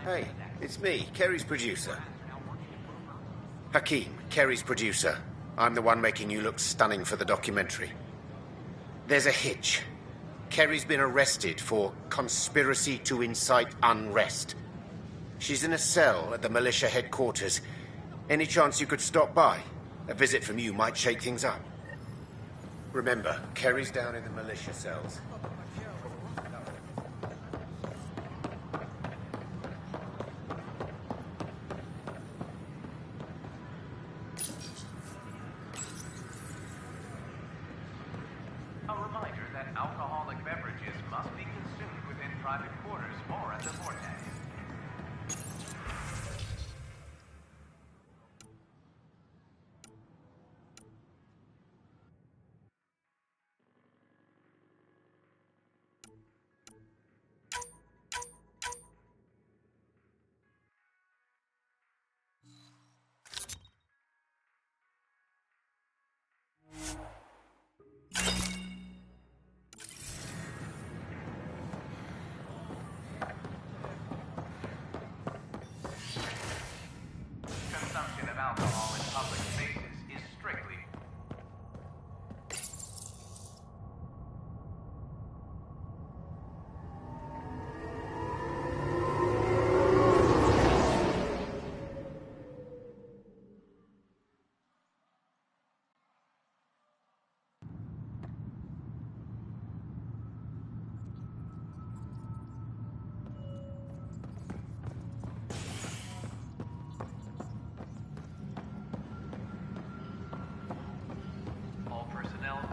Hey, it's me, Kerry's producer. Hakeem, Kerry's producer. I'm the one making you look stunning for the documentary. There's a hitch. Kerry's been arrested for conspiracy to incite unrest. She's in a cell at the militia headquarters. Any chance you could stop by? A visit from you might shake things up. Remember, Kerry's down in the militia cells.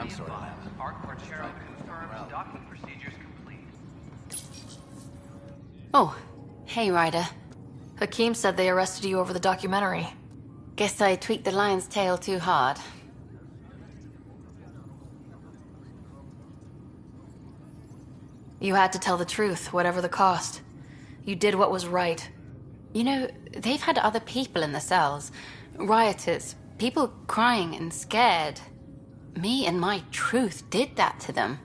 I'm sorry. Hardcore Cheryl confirms docking procedures complete. Oh, hey Ryder. Hakeem said they arrested you over the documentary. Guess I tweaked the lion's tail too hard. You had to tell the truth, whatever the cost. You did what was right. You know, they've had other people in the cells. Rioters, people crying and scared. Me and my truth did that to them.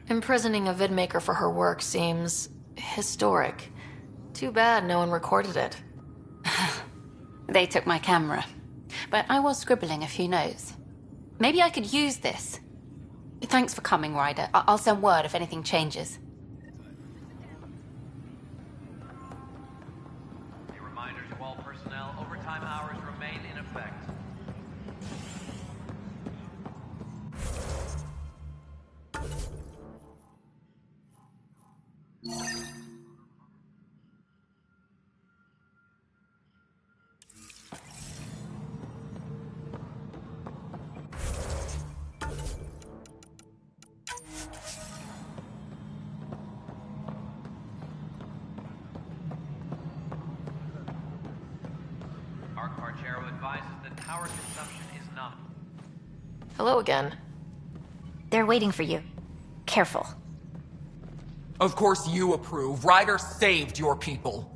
Imprisoning a vidmaker for her work seems historic. Too bad no one recorded it. They took my camera, but I was scribbling a few notes. Maybe I could use this. Thanks for coming, Ryder. I'll send word if anything changes. A reminder to all personnel, overtime hours remain in effect. Archero advises that power consumption is not. Hello again. They're waiting for you. Careful. Of course you approve. Ryder saved your people.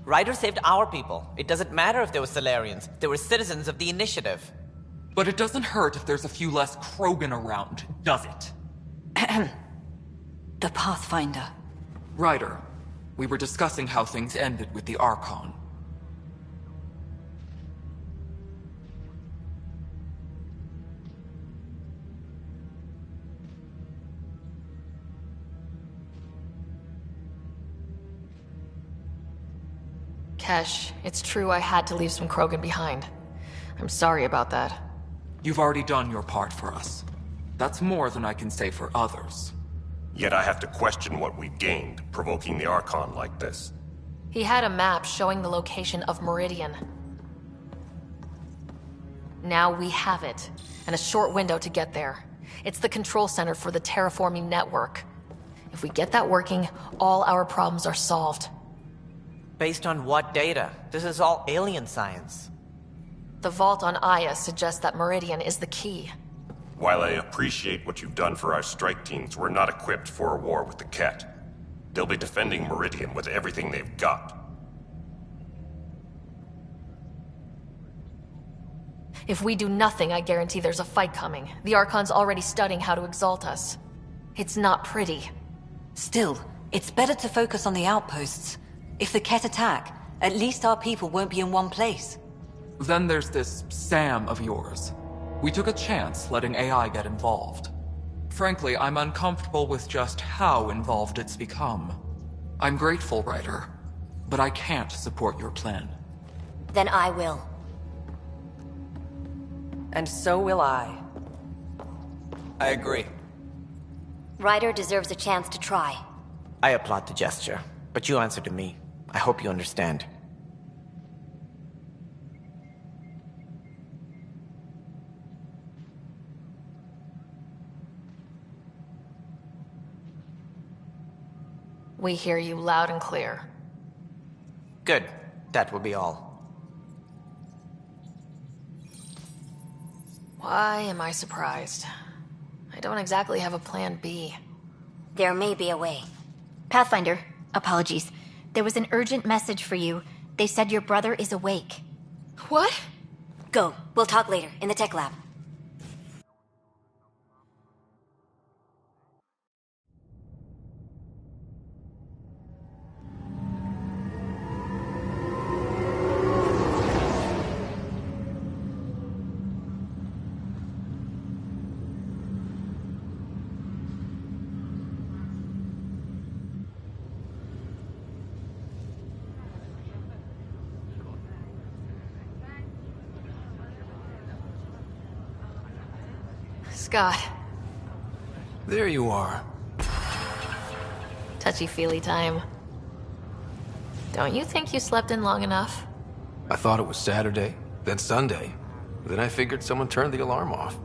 Ryder saved our people. It doesn't matter if they were Solarians. They were citizens of the Initiative. But it doesn't hurt if there's a few less Krogan around, does it? The Pathfinder. Ryder, we were discussing how things ended with the Archon. Kesh, it's true I had to leave some Krogan behind. I'm sorry about that. You've already done your part for us. That's more than I can say for others. Yet I have to question what we've gained, provoking the Archon like this. He had a map showing the location of Meridian. Now we have it, and a short window to get there. It's the control center for the terraforming network. If we get that working, all our problems are solved. Based on what data? This is all alien science. The vault on Aya suggests that Meridian is the key. While I appreciate what you've done for our strike teams, we're not equipped for a war with the Ket. They'll be defending Meridian with everything they've got. If we do nothing, I guarantee there's a fight coming. The Archon's already studying how to exalt us. It's not pretty. Still, it's better to focus on the outposts. If the Ket attack, at least our people won't be in one place. Then there's this Sam of yours. We took a chance letting AI get involved. Frankly, I'm uncomfortable with just how involved it's become. I'm grateful, Ryder, but I can't support your plan. Then I will. And so will I. I agree. Ryder deserves a chance to try. I applaud the gesture, but you answer to me. I hope you understand. We hear you loud and clear. Good. That will be all. Why am I surprised? I don't exactly have a plan B. There may be a way. Pathfinder, apologies. There was an urgent message for you. They said your brother is awake. What? Go. We'll talk later, in the tech lab. Scott. There you are. Touchy-feely time. Don't you think you slept in long enough? I thought it was Saturday, then Sunday. Then I figured someone turned the alarm off.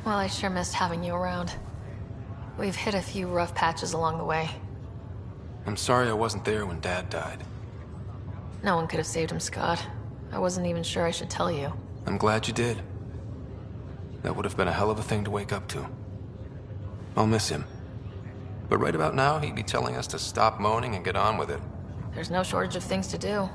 Well, I sure missed having you around. We've hit a few rough patches along the way. I'm sorry I wasn't there when Dad died. No one could have saved him, Scott. I wasn't even sure I should tell you. I'm glad you did. That would have been a hell of a thing to wake up to. I'll miss him. But right about now, he'd be telling us to stop moaning and get on with it. There's no shortage of things to do.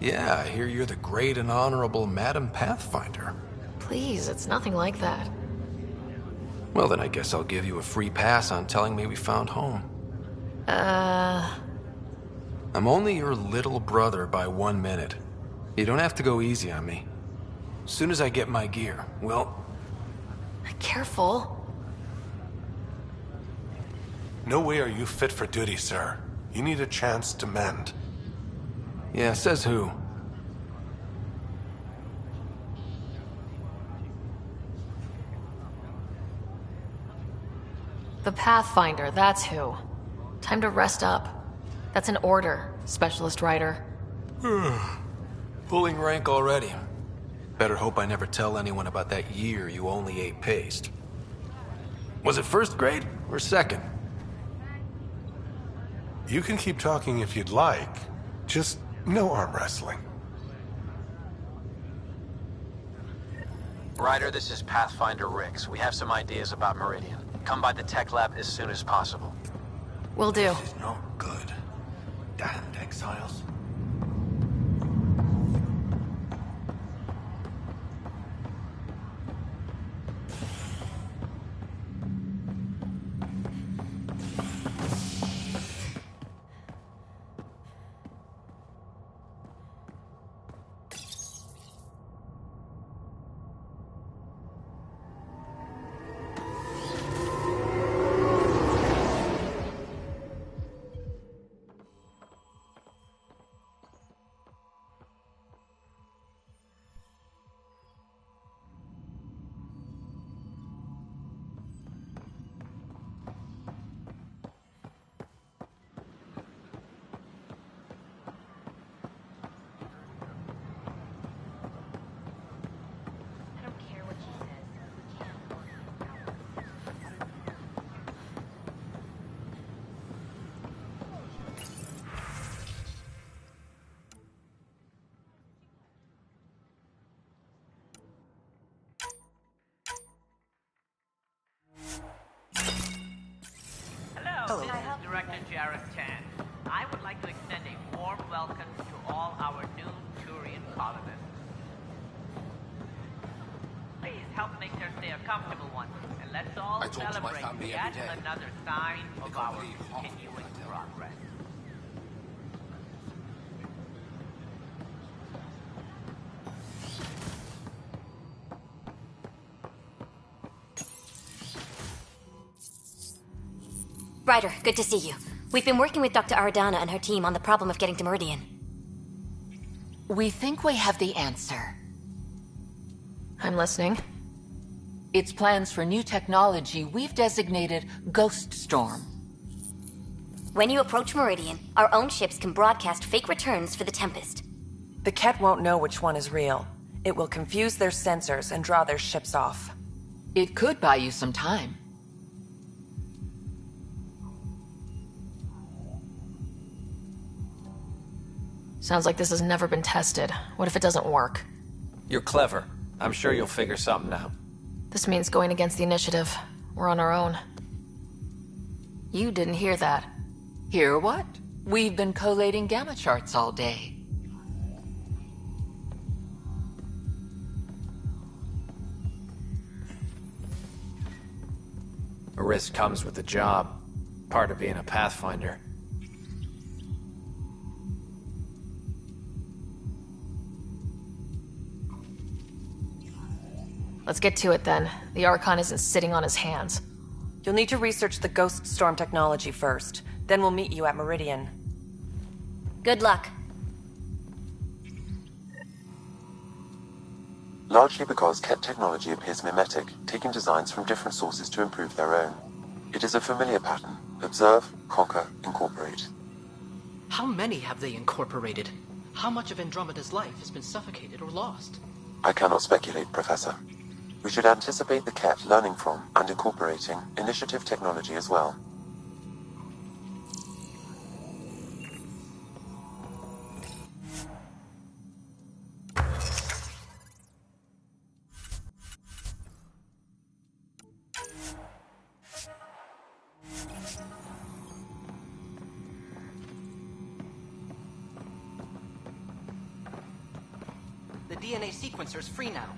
Yeah, I hear you're the great and honorable Madam Pathfinder. Please, it's nothing like that. Well, then I guess I'll give you a free pass on telling me we found home. I'm only your little brother by 1 minute. You don't have to go easy on me. As soon as I get my gear, well... Careful. No way are you fit for duty, sir. You need a chance to mend. Yeah, says who? The Pathfinder, that's who. Time to rest up. That's an order, Specialist Rider. Pulling rank already. Better hope I never tell anyone about that year you only ate paste. Was it first grade or second? You can keep talking if you'd like. Just no arm wrestling. Ryder, this is Pathfinder Rix. We have some ideas about Meridian. Come by the tech lab as soon as possible. Will do. This is not good. Damned exiles. Hello, this is Director Jareth Tan. I would like to extend a warm welcome to all our new Turian colonists. Please help make their stay a comfortable one, and let's all celebrate yet another sign of our continuing progress. Ryder, good to see you. We've been working with Dr. Aradana and her team on the problem of getting to Meridian. We think we have the answer. I'm listening. It's plans for new technology we've designated Ghost Storm. When you approach Meridian, our own ships can broadcast fake returns for the Tempest. The Ket won't know which one is real. It will confuse their sensors and draw their ships off. It could buy you some time. Sounds like this has never been tested. What if it doesn't work? You're clever. I'm sure you'll figure something out. This means going against the initiative. We're on our own. You didn't hear that. Hear what? We've been collating gamma charts all day. A risk comes with the job. Part of being a Pathfinder. Let's get to it then. The Archon isn't sitting on his hands. You'll need to research the Ghost Storm technology first. Then we'll meet you at Meridian. Good luck. Largely because Ket technology appears mimetic, taking designs from different sources to improve their own. It is a familiar pattern. Observe, conquer, incorporate. How many have they incorporated? How much of Andromeda's life has been suffocated or lost? I cannot speculate, Professor. We should anticipate the Ket learning from and incorporating initiative technology as well. DNA sequencer's free now.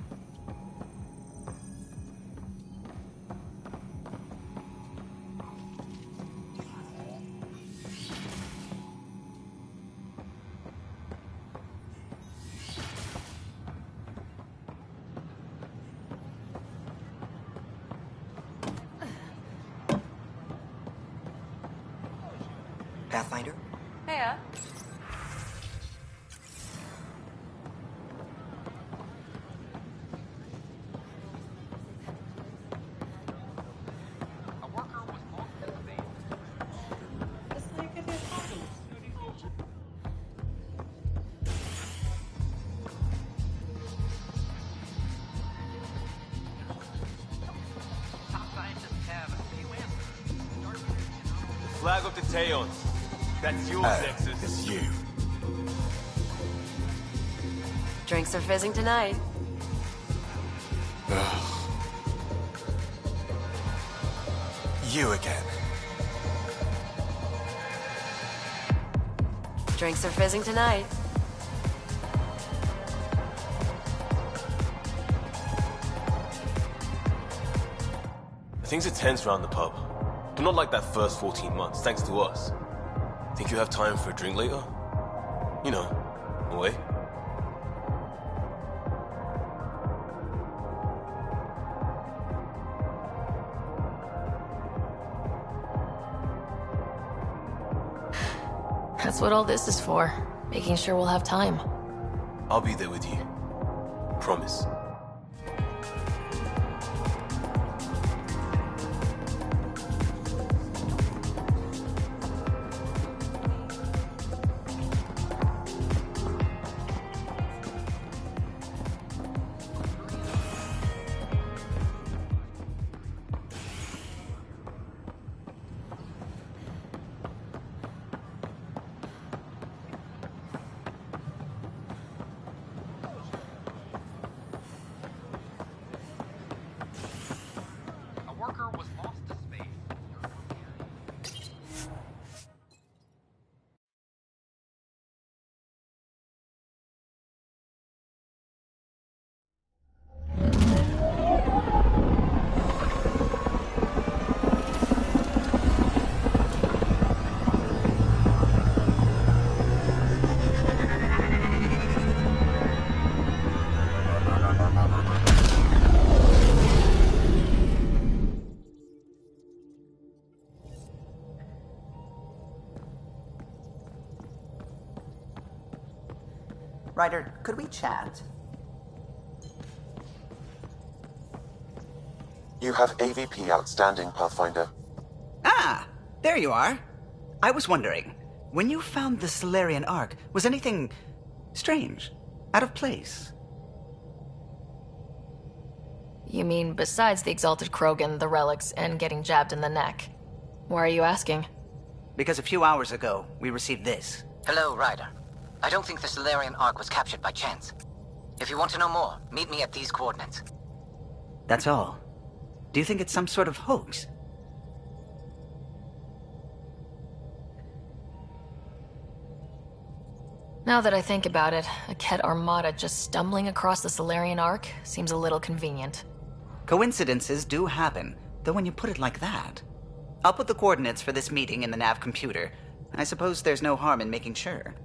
Pathfinder? Heya. Flag of the Teons. That's yours, Nexus. It's you. Drinks are fizzing tonight. You again. Drinks are fizzing tonight. Things are tense around the pub. But not like that first 14 months, thanks to us. Think you have time for a drink later? You know, away? That's what all this is for. Making sure we'll have time. I'll be there with you. Promise. Ryder, could we chat? You have AVP outstanding, Pathfinder. Ah, there you are. I was wondering, when you found the Solarian Ark, was anything strange, out of place? You mean besides the Exalted Krogan, the relics, and getting jabbed in the neck? Why are you asking? Because a few hours ago, we received this. Hello, Ryder. I don't think the Solarian Ark was captured by chance. If you want to know more, meet me at these coordinates. That's all. Do you think it's some sort of hoax? Now that I think about it, a Ket armada just stumbling across the Solarian Ark seems a little convenient. Coincidences do happen, though when you put it like that. I'll put the coordinates for this meeting in the nav computer. I suppose there's no harm in making sure.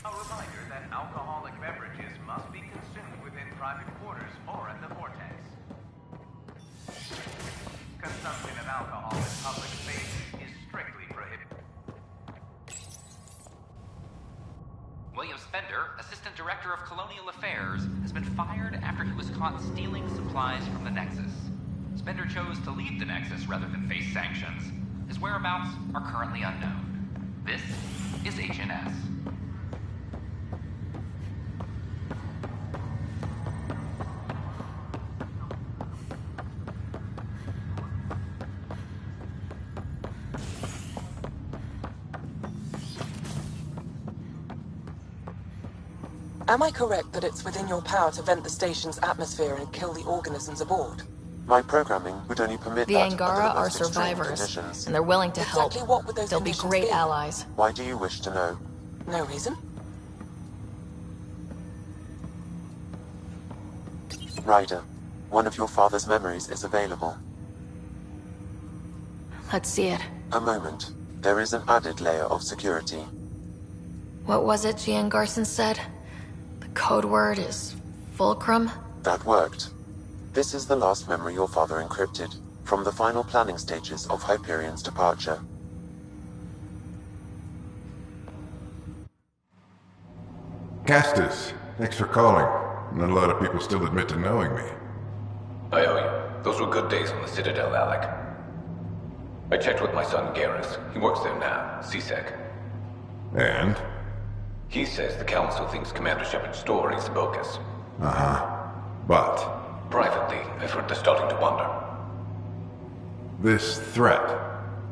A reminder that alcoholic beverages must be consumed within private quarters or at the vortex. Consumption of alcohol in public spaces is strictly prohibited. William Spender, Assistant Director of Colonial Affairs, has been fired after he was caught stealing supplies from the Nexus. Spender chose to leave the Nexus rather than face sanctions. His whereabouts are currently unknown. This is HNS. Am I correct that it's within your power to vent the station's atmosphere and kill the organisms aboard? My programming would only permit The that under Angara the are most extreme survivors, conditions. and they're willing to help. Exactly what would those They'll be conditions great be? allies. Why do you wish to know? No reason. Ryder, one of your father's memories is available. Let's see it. A moment. There is an added layer of security. What was it Gian Garson said? The code word is Fulcrum? That worked. This is the last memory your father encrypted, from the final planning stages of Hyperion's departure. Castus, thanks for calling. Not a lot of people still admit to knowing me. I owe you. Those were good days on the Citadel, Alec. I checked with my son Garrus. He works there now, CSEC. And? He says the Council thinks Commander Shepard's story is bogus. Uh-huh. But? Privately, I've heard they're starting to wonder. This threat,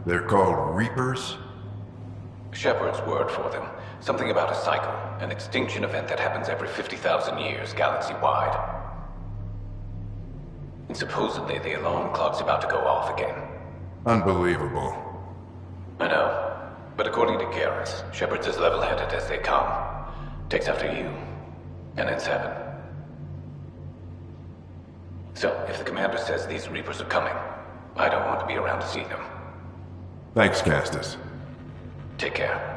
they're called Reapers? Shepard's word for them. Something about a cycle, an extinction event that happens every 50,000 years, galaxy-wide. And supposedly the alarm clock's about to go off again. Unbelievable. I know. But according to Garrus, Shepard's as level-headed as they come. Takes after you. And it's heaven. So, if the commander says these Reapers are coming, I don't want to be around to see them. Thanks, Castus. Take care.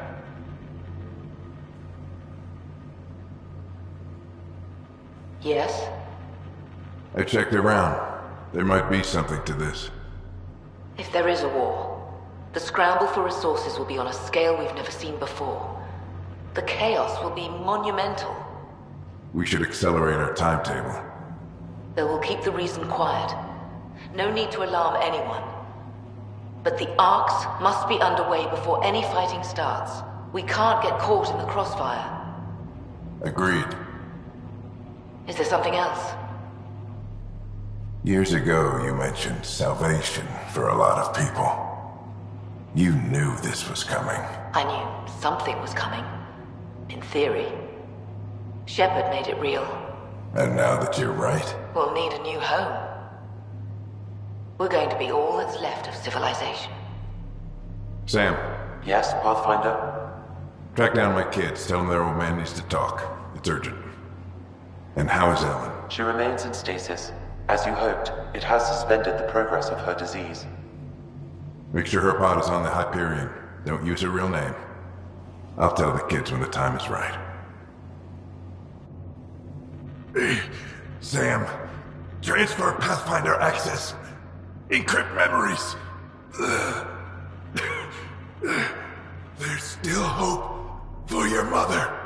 Yes? I checked around. There might be something to this. If there is a war, the scramble for resources will be on a scale we've never seen before. The chaos will be monumental. We should accelerate our timetable. They will keep the reason quiet. No need to alarm anyone. But the arcs must be underway before any fighting starts. We can't get caught in the crossfire. Agreed. Is there something else? Years ago, you mentioned salvation for a lot of people. You knew this was coming. I knew something was coming. In theory. Shepard made it real. And now that you're right, We'll need a new home. We're going to be all that's left of civilization. Sam. Yes, Pathfinder? Track down my kids. Tell them their old man needs to talk. It's urgent. And how is Ellen? She remains in stasis. As you hoped, it has suspended the progress of her disease. Make sure her pod is on the Hyperion. Don't use her real name. I'll tell the kids when the time is right. Sam, transfer Pathfinder access. Encrypt memories. There's still hope for your mother.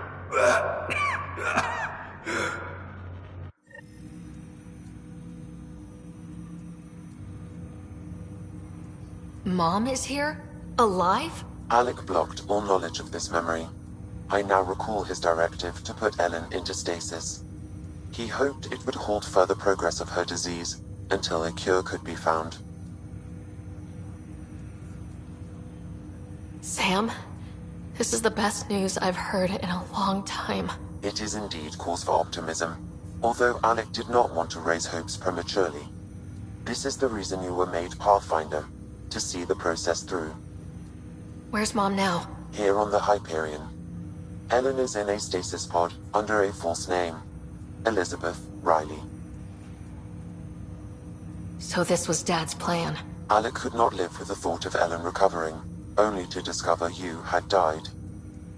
Mom is here? Alive? Alec blocked all knowledge of this memory. I now recall his directive to put Ellen into stasis. He hoped it would halt further progress of her disease until a cure could be found. Sam, this is the best news I've heard in a long time. It is indeed cause for optimism, although Alec did not want to raise hopes prematurely. This is the reason you were made Pathfinder, to see the process through. Where's Mom now? Here on the Hyperion. Ellen is in a stasis pod under a false name. Elizabeth Riley. So this was Dad's plan. Alec could not live with the thought of Ellen recovering, only to discover you had died.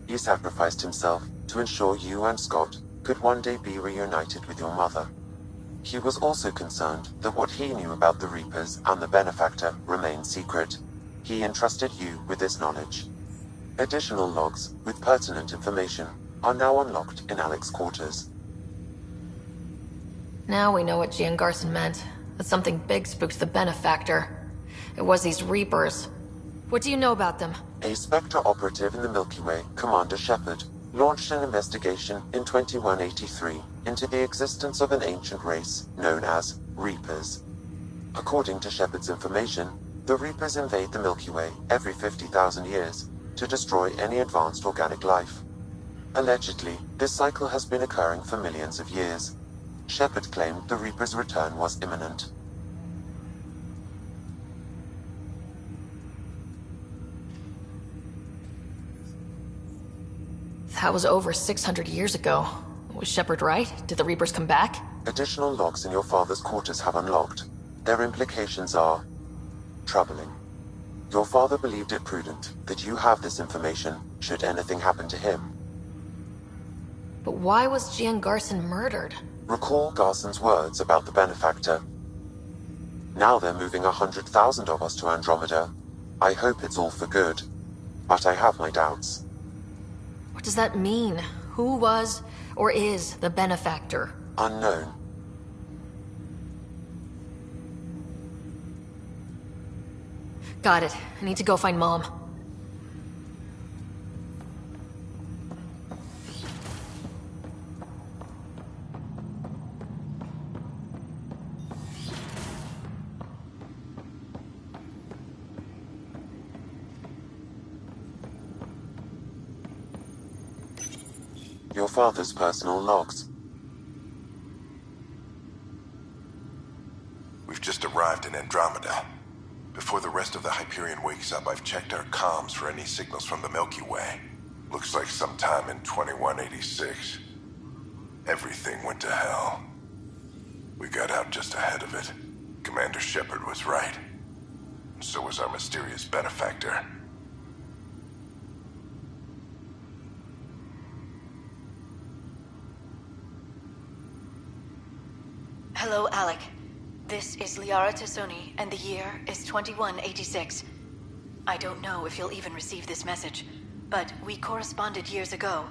he sacrificed himself to ensure you and Scott could one day be reunited with your mother. He was also concerned that what he knew about the Reapers and the Benefactor remained secret. He entrusted you with this knowledge. Additional logs with pertinent information are now unlocked in Alec's quarters. Now we know what Gian Garson meant. That something big spooked the Benefactor. It was these Reapers. What do you know about them? A Spectre operative in the Milky Way, Commander Shepard, launched an investigation in 2183 into the existence of an ancient race known as Reapers. According to Shepard's information, the Reapers invade the Milky Way every 50,000 years to destroy any advanced organic life. Allegedly, this cycle has been occurring for millions of years. Shepard claimed the Reapers' return was imminent. That was over 600 years ago. Was Shepard right? Did the Reapers come back? Additional logs in your father's quarters have unlocked. Their implications are troubling. Your father believed it prudent that you have this information should anything happen to him. But why was Gian Garson murdered? Recall Garson's words about the Benefactor. Now they're moving 100,000 of us to Andromeda. I hope it's all for good, but I have my doubts. What does that mean? Who was or is the Benefactor? Unknown. Got it. I need to go find Mom. Your father's personal logs. We've just arrived in Andromeda. Before the rest of the Hyperion wakes up, I've checked our comms for any signals from the Milky Way. Looks like sometime in 2186. Everything went to hell. We got out just ahead of it. Commander Shepard was right. And so was our mysterious Benefactor. Hello, Alec. This is Liara Tassoni, and the year is 2186. I don't know if you'll even receive this message, but we corresponded years ago.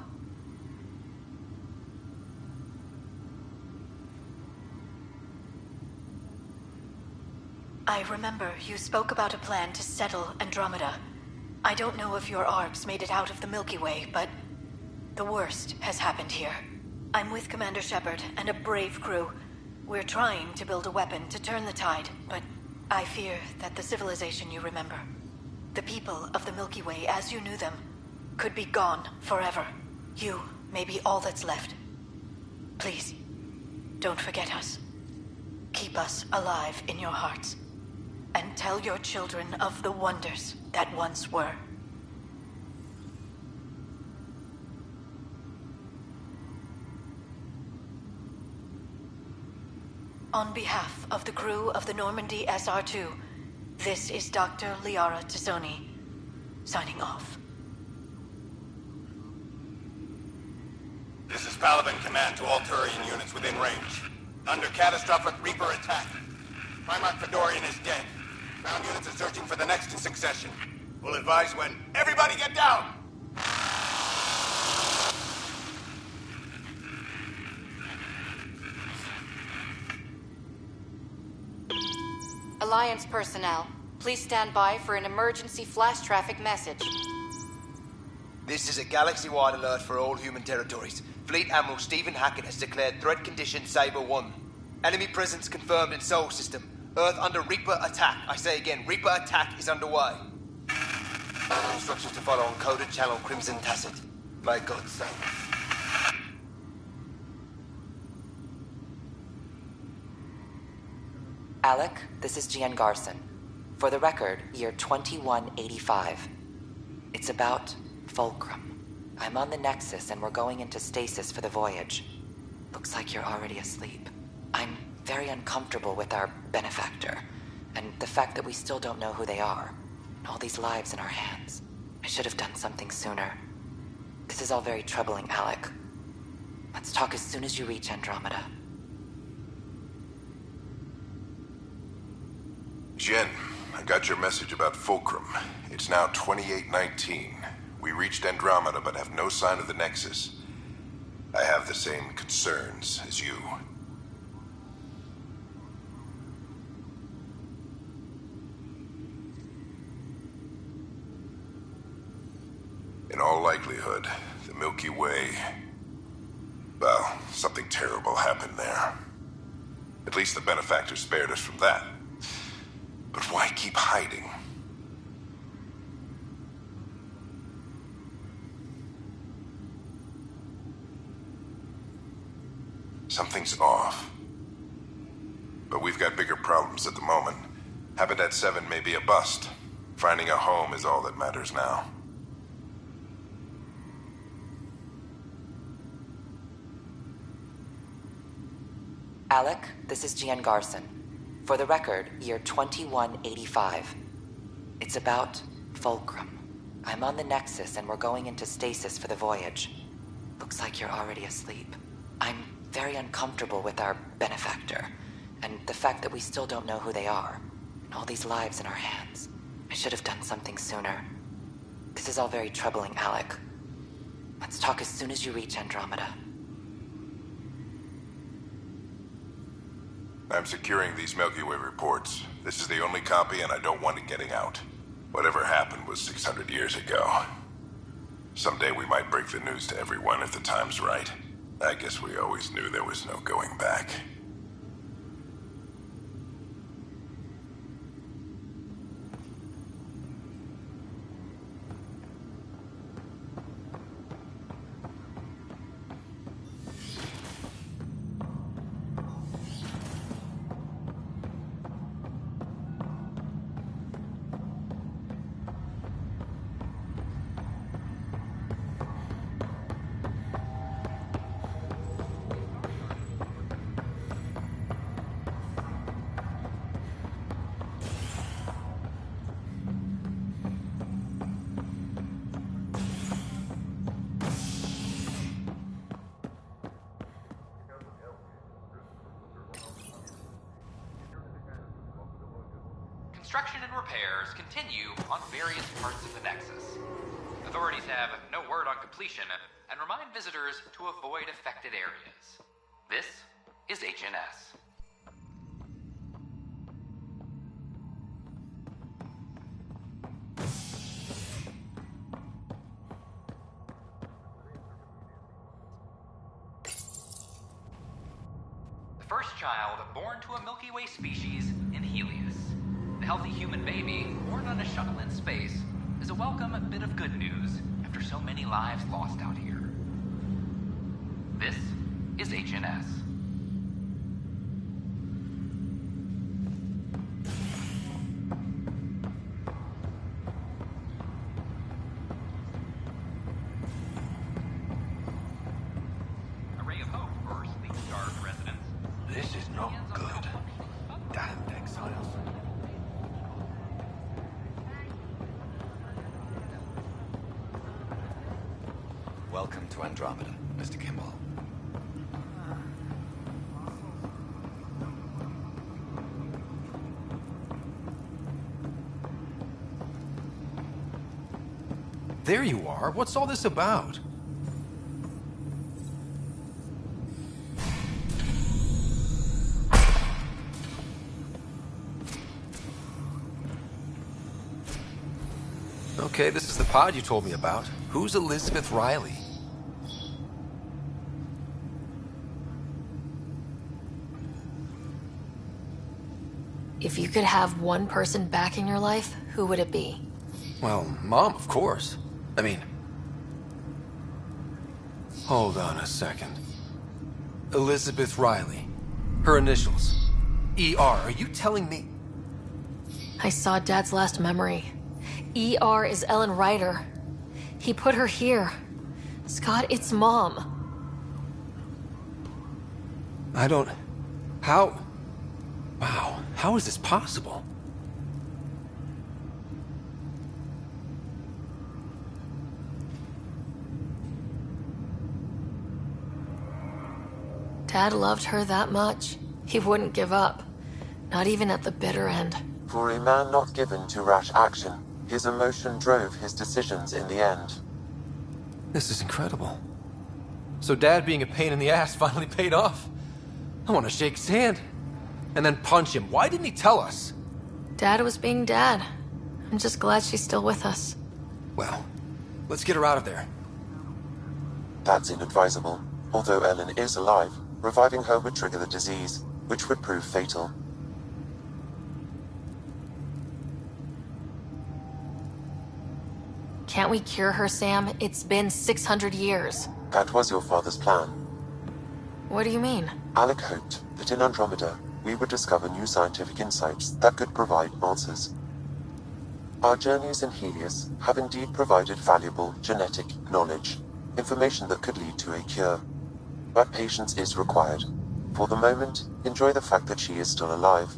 I remember you spoke about a plan to settle Andromeda. I don't know if your arcs made it out of the Milky Way, but the worst has happened here. I'm with Commander Shepard and a brave crew. We're trying to build a weapon to turn the tide, but I fear that the civilization you remember, the people of the Milky Way as you knew them, could be gone forever. You may be all that's left. Please, don't forget us. Keep us alive in your hearts. And tell your children of the wonders that once were. On behalf of the crew of the Normandy SR-2, this is Dr. Liara Tassoni, signing off. This is Paladin Command to all Turian units within range. Under catastrophic Reaper attack. Primarch Fedorian is dead. Ground units are searching for the next in succession. We'll advise when. Everybody get down! Alliance personnel, please stand by for an emergency flash traffic message. This is a galaxy-wide alert for all human territories. Fleet Admiral Stephen Hackett has declared threat condition Saber 1. Enemy presence confirmed in Sol System. Earth under Reaper attack. I say again, Reaper attack is underway. Instructions to follow on coded channel Crimson Tacit. May God save us. Alec, this is Gian Garson. For the record, year 2185. It's about Fulcrum. I'm on the Nexus and we're going into stasis for the voyage. Looks like you're already asleep. I'm very uncomfortable with our Benefactor, and the fact that we still don't know who they are. And all these lives in our hands. I should have done something sooner. This This is all very troubling, Alec. Let's talk as soon as you reach Andromeda. Jen, I got your message about Fulcrum. It's now 2819. We reached Andromeda but have no sign of the Nexus. I have the same concerns as you. In all likelihood, the Milky Way... Well, something terrible happened there. At least the benefactor spared us from that. But why keep hiding? Something's off. But we've got bigger problems at the moment. Habitat 7 may be a bust. Finding a home is all that matters now. Alec, this is Gian Garson. For the record, year 2185. It's about Fulcrum. I'm on the Nexus and we're going into stasis for the voyage. Looks like you're already asleep. I'm very uncomfortable with our benefactor, and the fact that we still don't know who they are, and all these lives in our hands. I should have done something sooner. This is all very troubling, Alec. Let's talk as soon as you reach Andromeda. I'm securing these Milky Way reports. This is the only copy and I don't want it getting out. Whatever happened was 600 years ago. Someday we might break the news to everyone if the time's right. I guess we always knew there was no going back. Construction and repairs continue on various parts of the Nexus. Authorities have no word on completion and remind visitors to avoid affected areas. This is HNS. The first child born to a Milky Way species in Helios. The healthy human baby, born on a shuttle in space, is a welcome bit of good news after so many lives lost out here. This is HNS. A ray of hope for sleep-starved residents. This is not good. Damned exiles. Welcome to Andromeda, Mr. Kimball. There you are. What's all this about? Okay, this is the pod you told me about. Who's Elizabeth Riley? If you could have one person back in your life, who would it be? Well, Mom, of course. I mean... Hold on a second. Elizabeth Riley. Her initials. ER. Are you telling me... I saw Dad's last memory. ER is Ellen Ryder. He put her here. Scott, it's Mom. I don't... How... Wow, how is this possible? Dad loved her that much. He wouldn't give up. Not even at the bitter end. For a man not given to rash action, his emotion drove his decisions in the end. This is incredible. So Dad being a pain in the ass finally paid off? I want to shake his hand. And then punch him. Why didn't he tell us? Dad was being Dad. I'm just glad she's still with us. Well, let's get her out of there. That's inadvisable. Although Ellen is alive, reviving her would trigger the disease, which would prove fatal. Can't we cure her, Sam? It's been 600 years. That was your father's plan. What do you mean? Alec hoped that in Andromeda, we would discover new scientific insights that could provide answers. Our journeys in Helios have indeed provided valuable genetic knowledge, information that could lead to a cure. But patience is required. For the moment, enjoy the fact that she is still alive,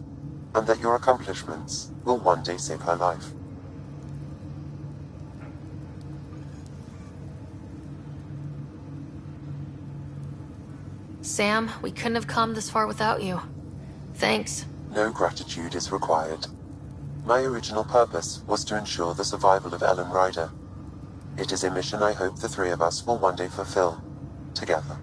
and that your accomplishments will one day save her life. Sam, we couldn't have come this far without you. Thanks. No gratitude is required. My original purpose was to ensure the survival of Ellen Ryder. It is a mission I hope the three of us will one day fulfill, together.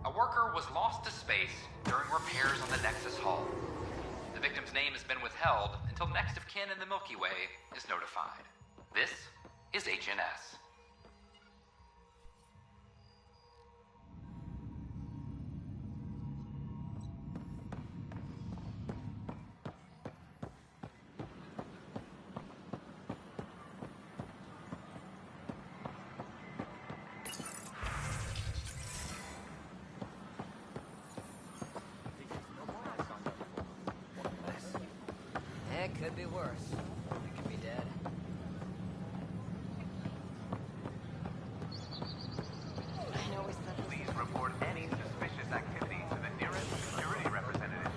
A worker was lost to space during repairs on the Nexus hull. The victim's name has been withheld until next of kin in the Milky Way is notified. This is HNS. It could be worse. It could be dead. Please report any suspicious activity to the nearest security representative.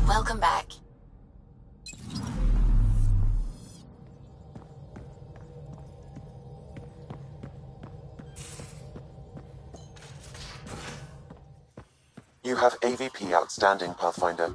Welcome back. You have AVP outstanding, Pathfinder.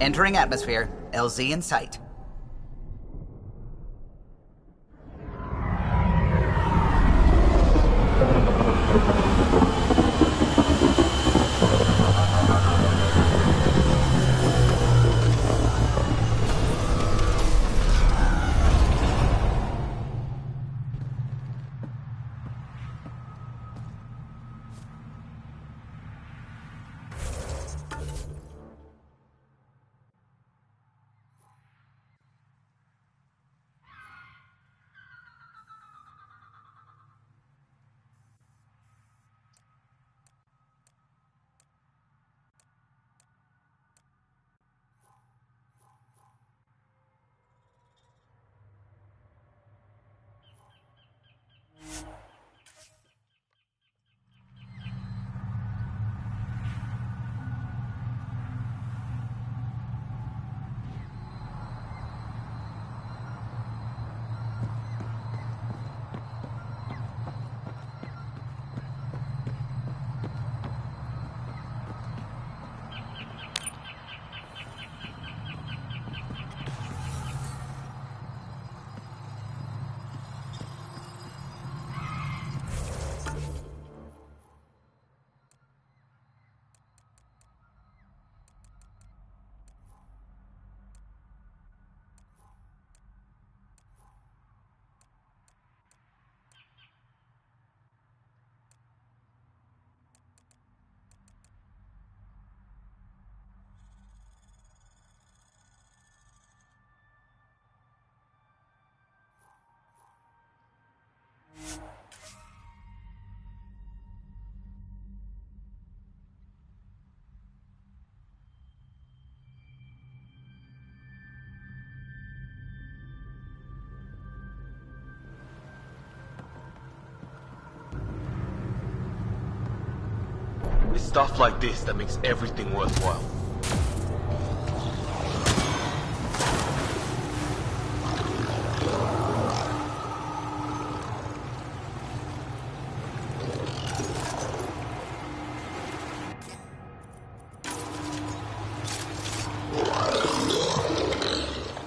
Entering atmosphere, LZ in sight. It's stuff like this that makes everything worthwhile.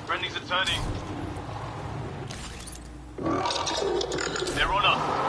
Friendlies are turning. They're on us.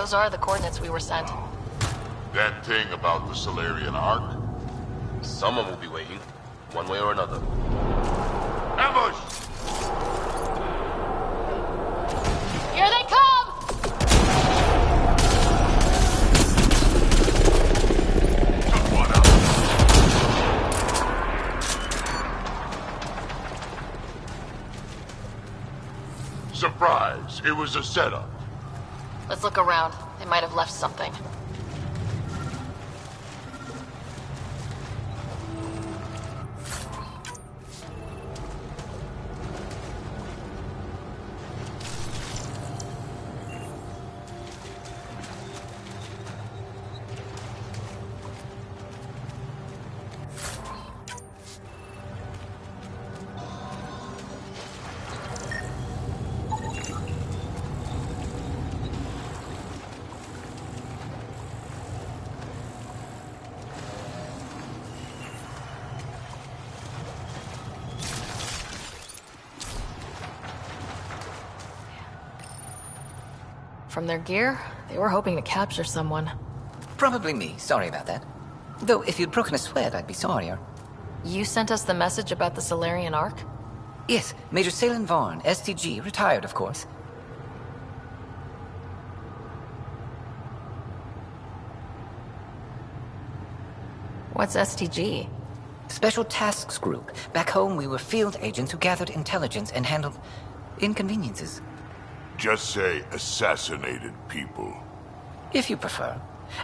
Those are the coordinates we were sent. That thing about the Solarian Ark? Someone will be waiting, one way or another. Ambush! Here they come! Took one out. Surprise! It was a setup. Let's look around. They might have left something. From their gear, they were hoping to capture someone. Probably me. Sorry about that. Though, if you'd broken a sweat, I'd be sorrier. You sent us the message about the Solarian Ark? Yes, Major Salin Vaughn, STG, retired, of course. What's STG? Special Tasks Group. Back home, we were field agents who gathered intelligence and handled inconveniences. Just say assassinated people. If you prefer.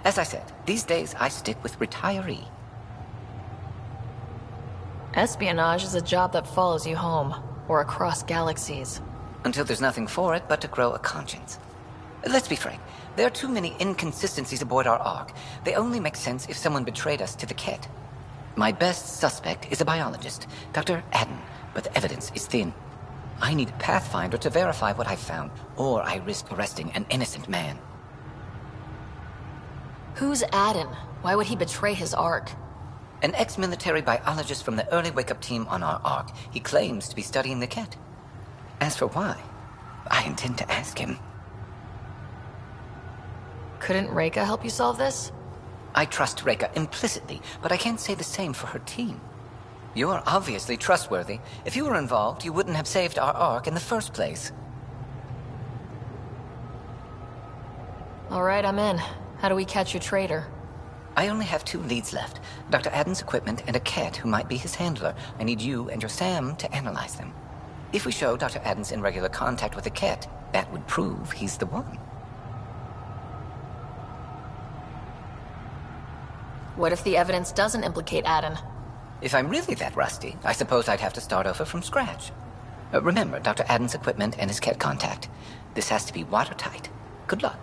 As I said, these days I stick with retiree. Espionage is a job that follows you home, or across galaxies. Until there's nothing for it but to grow a conscience. Let's be frank, there are too many inconsistencies aboard our Ark. They only make sense if someone betrayed us to the Ket. My best suspect is a biologist, Dr. Adden, but the evidence is thin. I need a Pathfinder to verify what I've found, or I risk arresting an innocent man. Who's Adden? Why would he betray his Ark? An ex-military biologist from the early wake-up team on our Ark. He claims to be studying the Ket. As for why, I intend to ask him. Couldn't Reika help you solve this? I trust Reika implicitly, but I can't say the same for her team. You're obviously trustworthy. If you were involved, you wouldn't have saved our Ark in the first place. All right, I'm in. How do we catch your traitor? I only have 2 leads left. Dr. Adden's equipment and a Ket who might be his handler. I need you and your Sam to analyze them. If we show Dr. Adden's in regular contact with the Ket, that would prove he's the one. What if the evidence doesn't implicate Adden? If I'm really that rusty, I suppose I'd have to start over from scratch. Remember, Dr. Adden's equipment and his Ket contact. This has to be watertight. Good luck.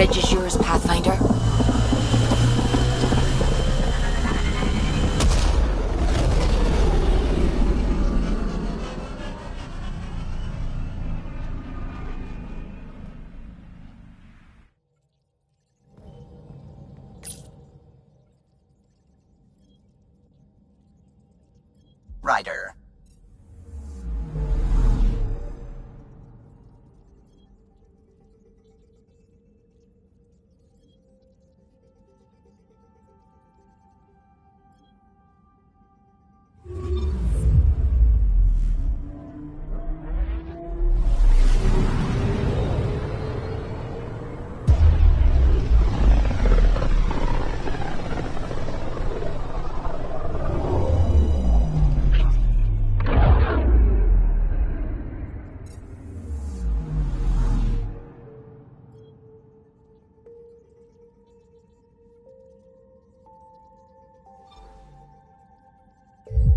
bridge is yours, Pathfinder. Ryder.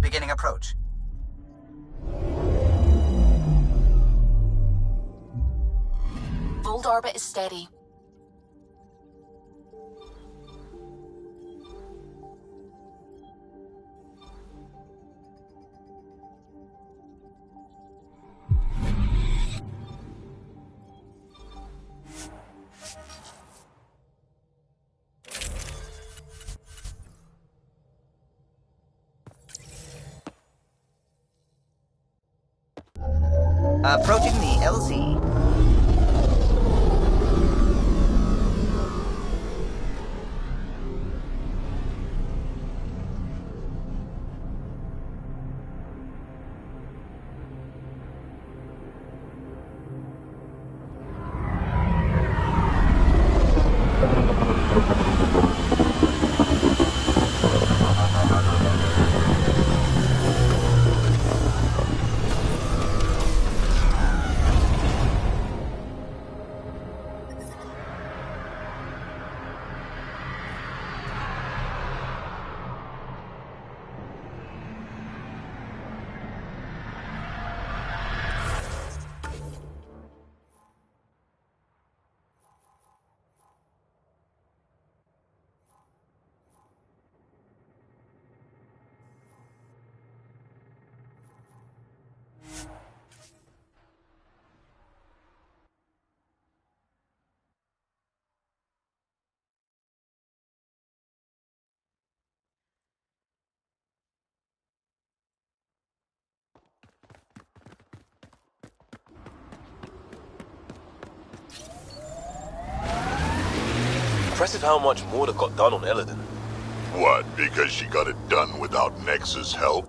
Beginning approach. Old orbit is steady. Approaching the LZ. Impressive how much Morda got done on Eladin. What, because she got it done without Nexus help?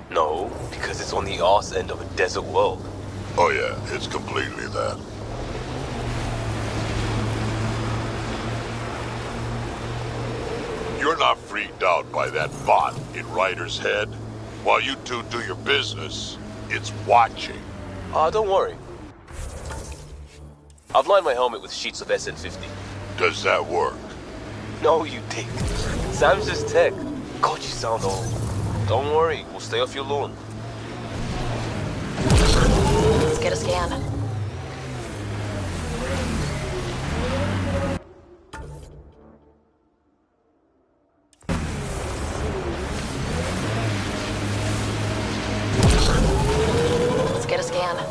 No, because it's on the arse end of a desert world. Oh yeah, it's completely that. You're not freaked out by that bot in Ryder's head? While you two do your business, it's watching. Don't worry. I've lined my helmet with sheets of SN50. Does that work? No, you dick. Sam's just tech. God, you sound old. Don't worry, we'll stay off your lawn. Let's get a scan. Let's get a scan.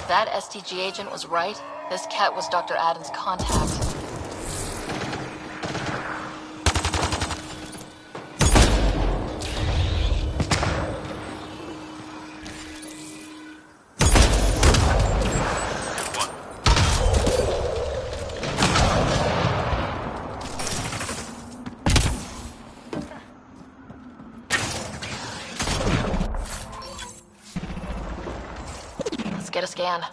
That STG agent was right. This cat was Dr. Adams' contact. get a scan.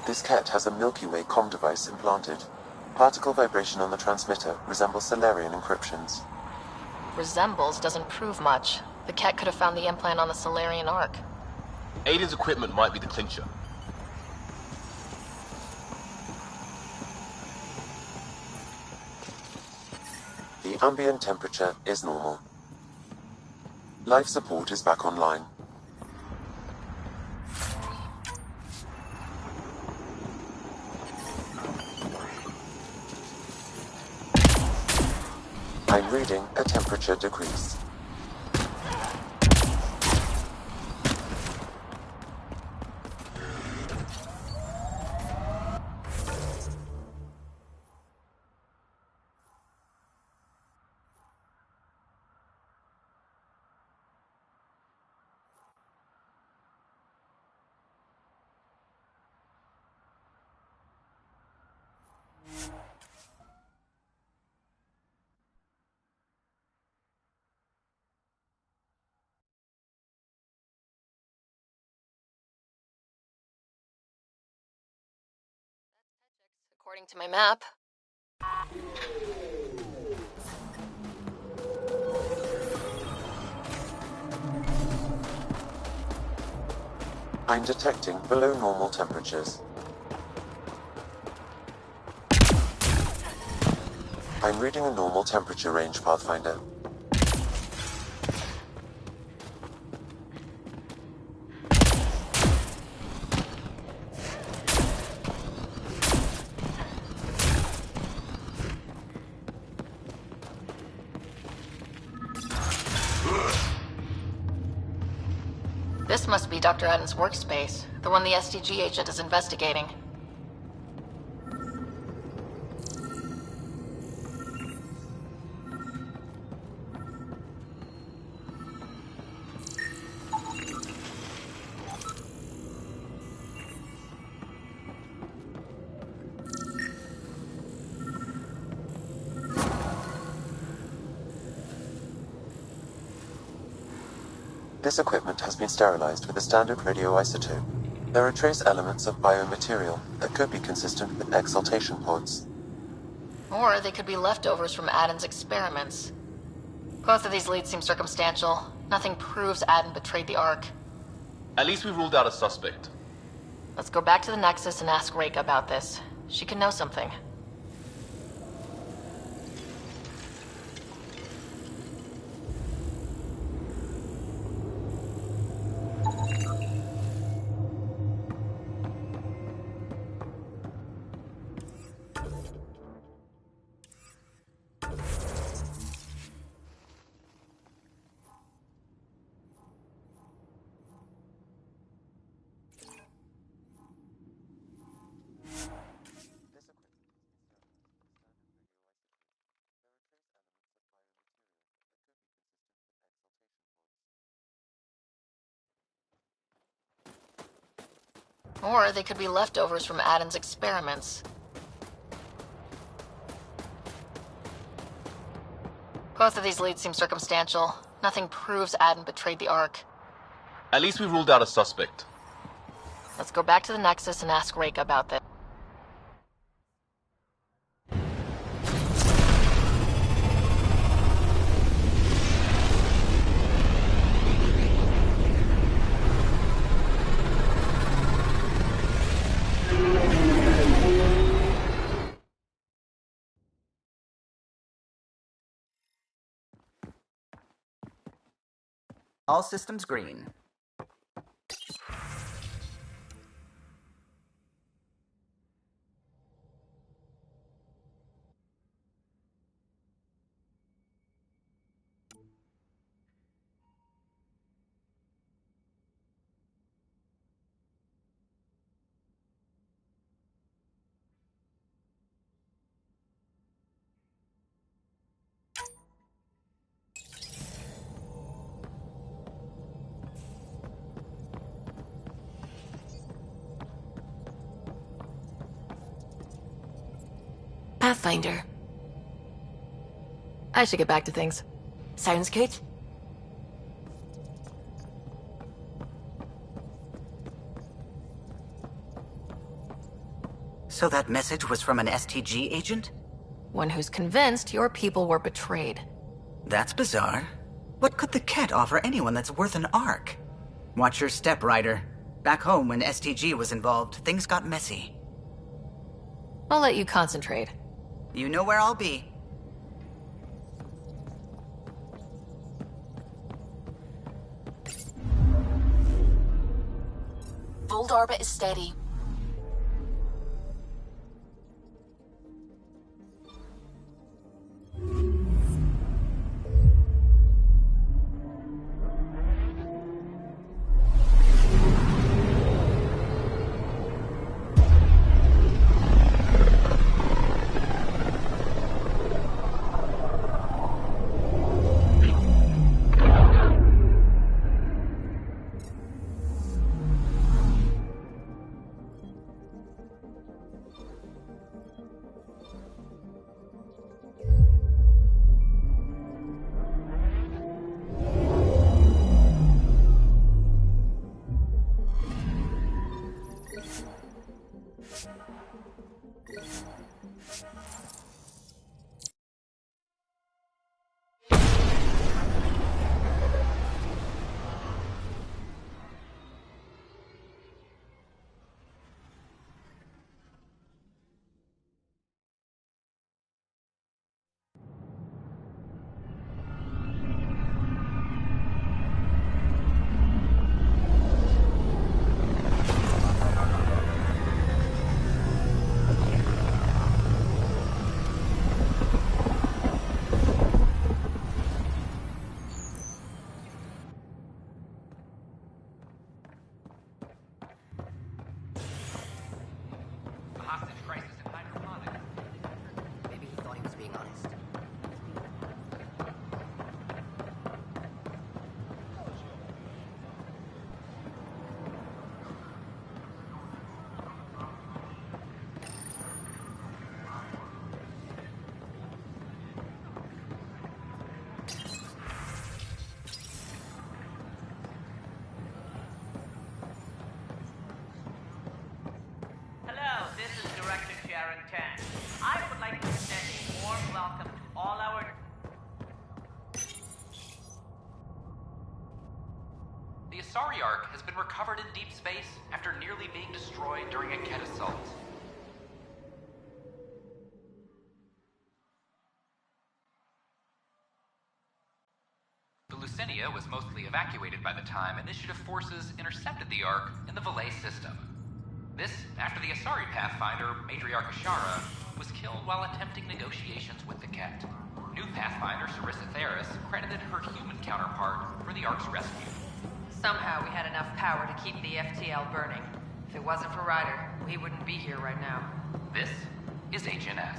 This cat has a Milky Way comm device implanted. Particle vibration on the transmitter resembles Solarian encryptions. Resembles doesn't prove much. The cat could have found the implant on the Solarian Ark. Aiden's equipment might be the clincher. The ambient temperature is normal. Life support is back online. I'm reading a temperature decrease. According to my map. I'm detecting below normal temperatures. I'm reading a normal temperature range, Pathfinder. This must be Dr. Adams' workspace, the one the SDG agent is investigating. This equipment has been sterilized with a standard radioisotope. There are trace elements of biomaterial that could be consistent with exaltation pods. Or they could be leftovers from Aden's experiments. Both of these leads seem circumstantial. Nothing proves Aden betrayed the Ark. At least we ruled out a suspect. Let's go back to the Nexus and ask Reka about this. She could know something. Or they could be leftovers from Aden's experiments. Both of these leads seem circumstantial. Nothing proves Aden betrayed the Ark. At least we ruled out a suspect. Let's go back to the Nexus and ask Reka about this. All systems green. Pathfinder. I should get back to things. Sounds good. So that message was from an STG agent? One who's convinced your people were betrayed. That's bizarre. What could the Ket offer anyone that's worth an arc? Watch your step, Ryder. Back home, when STG was involved, things got messy. I'll let you concentrate. You know where I'll be. Bold orbit is steady. The Asari Ark has been recovered in deep space after nearly being destroyed during a Ket assault. The Lucinia was mostly evacuated by the time Initiative forces intercepted the Ark in the Valais system. This after the Asari Pathfinder, Matriarch Ashara, was killed while attempting negotiations with the Ket. New Pathfinder Sarissa Theris credited her human counterpart for the Ark's rescue. Somehow we had enough power to keep the FTL burning. If it wasn't for Ryder, we wouldn't be here right now. This is HNS.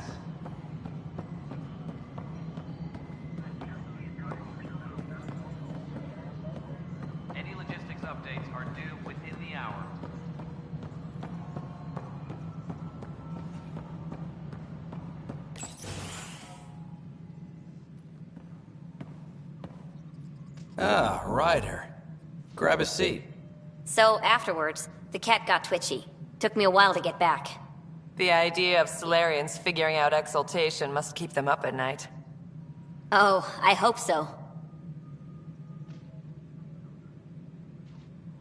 Any logistics updates are due within the hour. Ah, Ryder. Grab a seat. So afterwards, the cat got twitchy. Took me a while to get back. The idea of Solarians figuring out exaltation must keep them up at night. Oh, I hope so.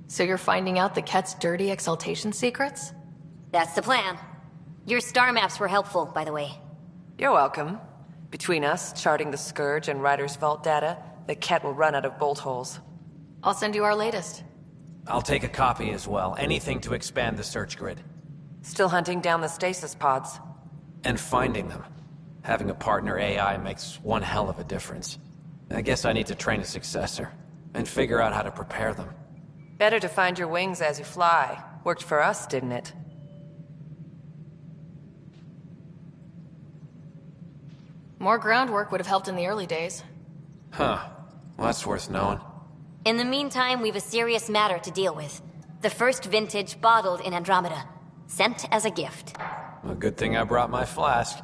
So you're finding out the Ket's dirty exaltation secrets? That's the plan. Your star maps were helpful, by the way. You're welcome. Between us, charting the Scourge and Ryder's vault data, the Ket will run out of bolt holes. I'll send you our latest. I'll take a copy as well. Anything to expand the search grid. Still hunting down the stasis pods. And finding them. Having a partner AI makes one hell of a difference. I guess I need to train a successor, and figure out how to prepare them. Better to find your wings as you fly. Worked for us, didn't it? More groundwork would have helped in the early days. Huh. Well, that's worth knowing. In the meantime, we've a serious matter to deal with. The first vintage bottled in Andromeda. Sent as a gift. A good thing I brought my flask.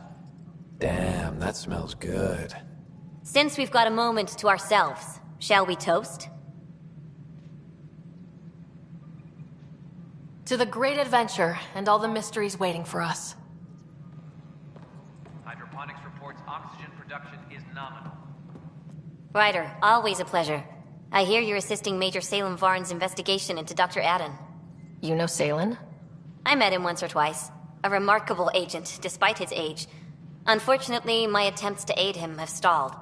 Damn, that smells good. Since we've got a moment to ourselves, shall we toast? To the great adventure and all the mysteries waiting for us. Hydroponics reports oxygen production is nominal. Ryder, always a pleasure. I hear you're assisting Major Salem Varn's investigation into Dr. Adden. You know Salem? I met him once or twice. A remarkable agent, despite his age. Unfortunately, my attempts to aid him have stalled.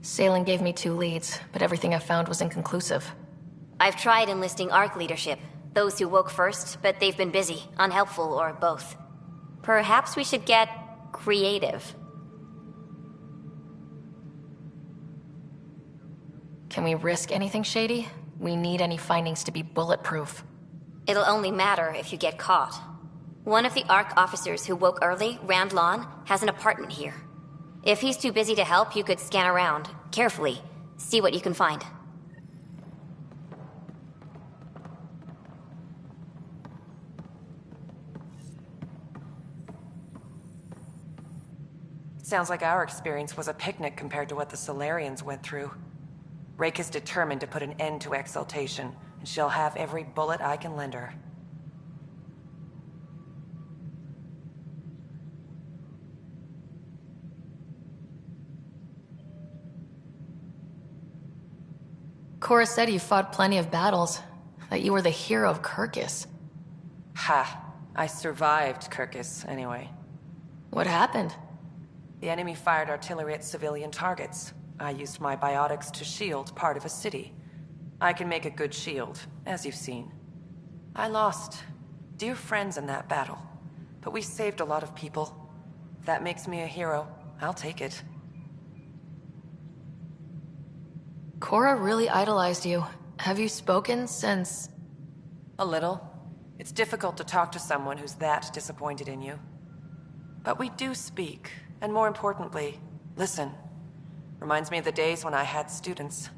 Salem gave me 2 leads, but everything I found was inconclusive. I've tried enlisting ARC leadership. Those who woke first, but they've been busy, unhelpful, or both. Perhaps we should get creative. Can we risk anything shady? We need any findings to be bulletproof. It'll only matter if you get caught. One of the ARC officers who woke early, Rand Lawn, has an apartment here. If he's too busy to help, you could scan around, carefully, see what you can find. Sounds like our experience was a picnic compared to what the Solarians went through. Rake is determined to put an end to exaltation, and she'll have every bullet I can lend her. Cora said you fought plenty of battles, that you were the hero of Kirkus. Ha! I survived Kirkus, anyway. What happened? The enemy fired artillery at civilian targets. I used my biotics to shield part of a city. I can make a good shield, as you've seen. I lost dear friends in that battle, but we saved a lot of people. If that makes me a hero, I'll take it. Cora really idolized you. Have you spoken since... A little. It's difficult to talk to someone who's that disappointed in you. But we do speak, and more importantly, listen. Reminds me of the days when I had students.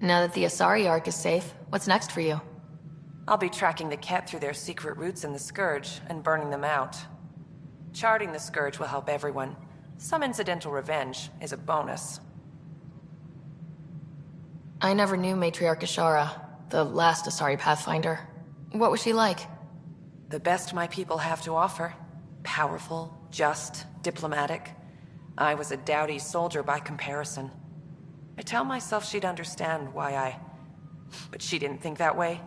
Now that the Asari Ark is safe, what's next for you? I'll be tracking the Ket through their secret routes in the Scourge and burning them out. Charting the Scourge will help everyone. Some incidental revenge is a bonus. I never knew Matriarch Ashara, the last Asari Pathfinder. What was she like? The best my people have to offer. Powerful, just, diplomatic. I was a dowdy soldier by comparison. I tell myself she'd understand why I... But she didn't think that way.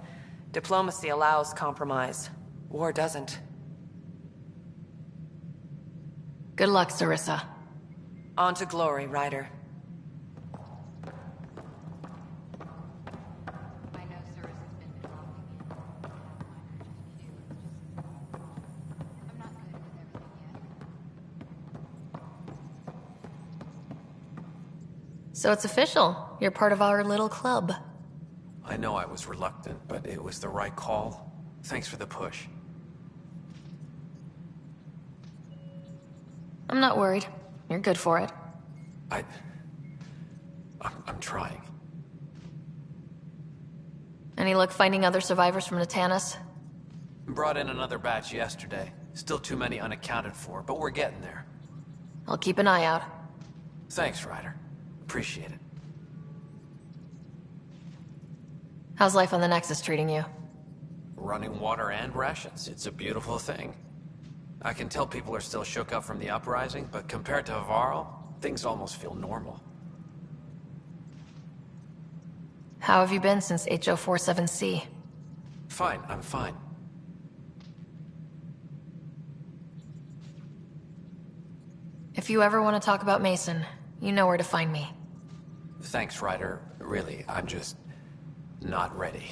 Diplomacy allows compromise. War doesn't. Good luck, Sarissa. On to glory, Ryder. So it's official. You're part of our little club. I know I was reluctant, but it was the right call. Thanks for the push. I'm not worried. You're good for it. I'm trying. Any luck finding other survivors from Natanis? Brought in another batch yesterday. Still too many unaccounted for, but we're getting there. I'll keep an eye out. Thanks, Ryder. Appreciate it. How's life on the Nexus treating you? Running water and rations. It's a beautiful thing. I can tell people are still shook up from the uprising, but compared to Varl, things almost feel normal. How have you been since HO47C? Fine, I'm fine. If you ever want to talk about Mason, you know where to find me. Thanks, Ryder. Really, I'm just not ready.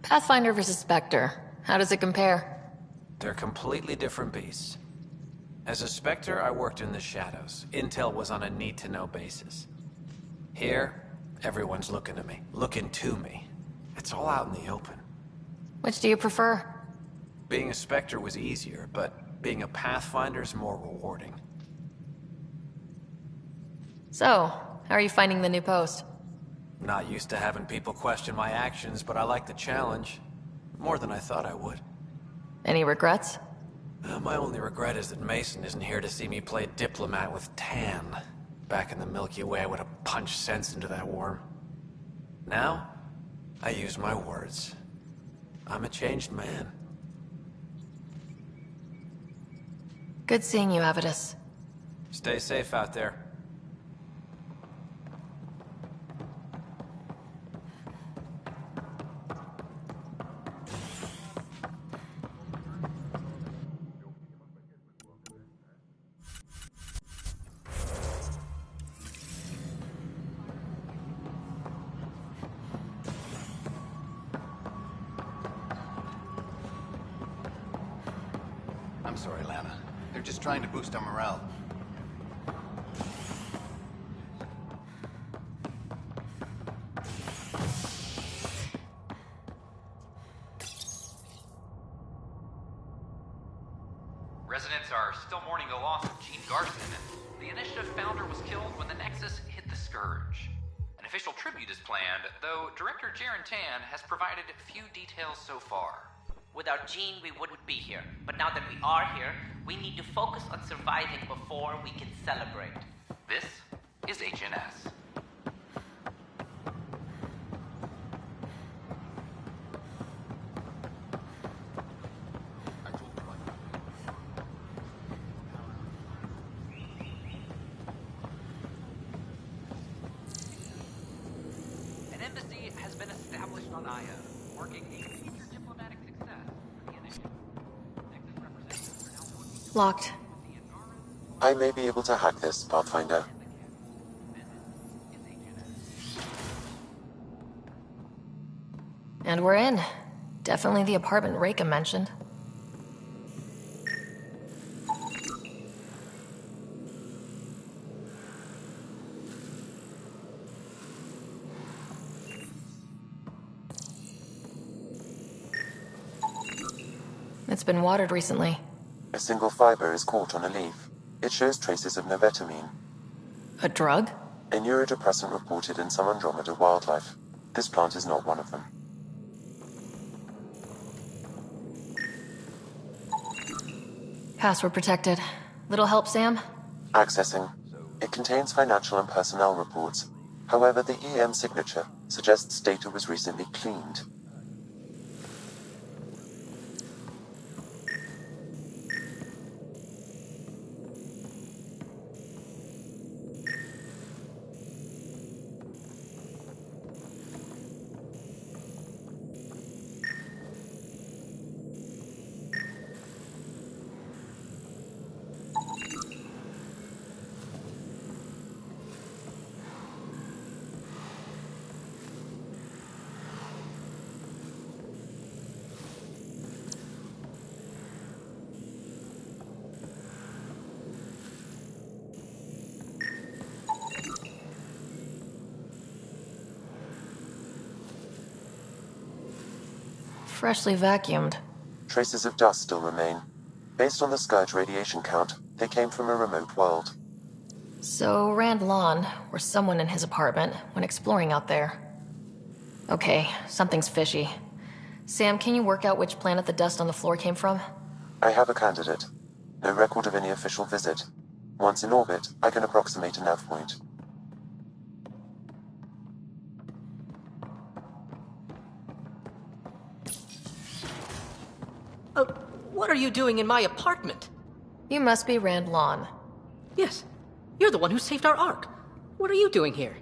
Pathfinder versus Spectre. How does it compare? They're completely different beasts. As a Spectre, I worked in the shadows. Intel was on a need-to-know basis. Here, everyone's looking to me. Looking to me. It's all out in the open. Which do you prefer? Being a Spectre was easier, but being a Pathfinder's more rewarding. So, how are you finding the new post? Not used to having people question my actions, but I like the challenge. More than I thought I would. Any regrets? My only regret is that Mason isn't here to see me play diplomat with Tan. Back in the Milky Way, I would have punched sense into that worm. Now, I use my words. I'm a changed man. Good seeing you, Avidus. Stay safe out there. I'm sorry, Lana. They're just trying to boost our morale. Residents are still mourning the loss of Gene Garson. The Initiative founder was killed when the Nexus hit the Scourge. An official tribute is planned, though Director Jaren Tan has provided few details so far. Without Gene, we wouldn't be here. But now that we are here, we need to focus on surviving before we can celebrate. This is HNS. An embassy has been established on Aya, marking a major diplomatic success for the initiative. Nexus representatives are now working. Locked. I may be able to hack this, Pathfinder. And we're in. Definitely the apartment Reika mentioned. It's been watered recently. A single fiber is caught on a leaf. It shows traces of novetamine, A drug? a neurodepressant reported in some Andromeda wildlife. This plant is not one of them. Password protected. Little help, Sam? Accessing. It contains financial and personnel reports. However, the EM signature suggests data was recently cleaned. Freshly vacuumed. Traces of dust still remain. Based on the Scourge radiation count, they came from a remote world. So Rand Lawn, or someone in his apartment, when exploring out there. Okay, something's fishy. Sam, can you work out which planet the dust on the floor came from? I have a candidate. No record of any official visit. Once in orbit, I can approximate a nav point. What are you doing in my apartment? You must be Rand Lawn. Yes. You're the one who saved our Ark. What are you doing here?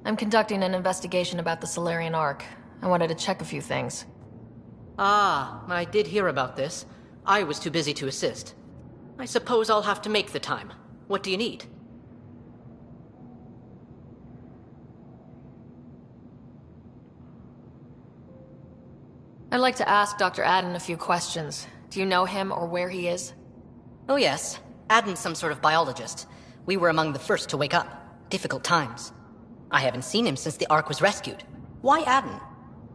I'm conducting an investigation about the Solarian Ark. I wanted to check a few things. Ah, I did hear about this. I was too busy to assist. I suppose I'll have to make the time. What do you need? I'd like to ask Dr. Adden a few questions. Do you know him or where he is? Oh yes. Adden's some sort of biologist. We were among the first to wake up. Difficult times. I haven't seen him since the Ark was rescued. Why Adden?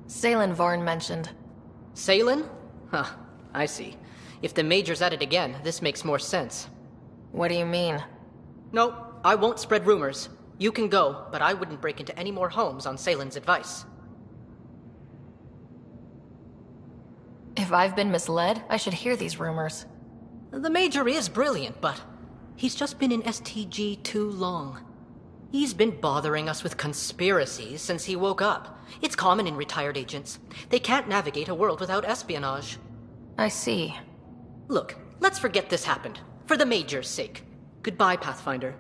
Salen Varn mentioned. Salen? Huh, I see. If the Major's at it again, this makes more sense. What do you mean? No, I won't spread rumors. You can go, but I wouldn't break into any more homes on Salen's advice. If I've been misled, I should hear these rumors. The Major is brilliant, but he's just been in STG too long. He's been bothering us with conspiracies since he woke up. It's common in retired agents. They can't navigate a world without espionage. I see. Look, let's forget this happened. For the Major's sake. Goodbye, Pathfinder.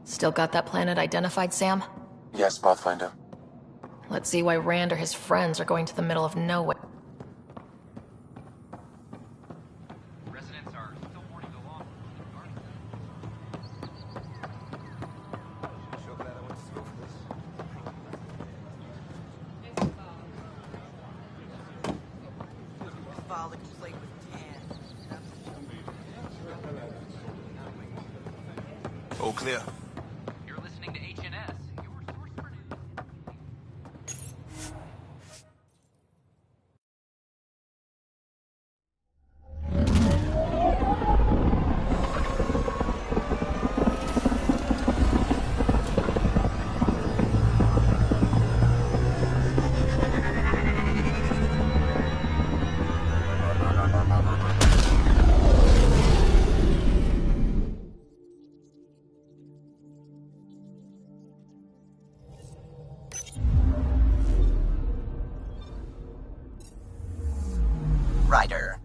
Still got that planet identified, Sam? Yes, Pathfinder. Let's see why Rand or his friends are going to the middle of nowhere. Residents are still mourning the loss. All clear. You're listening to HNS, your source for news. Ryder.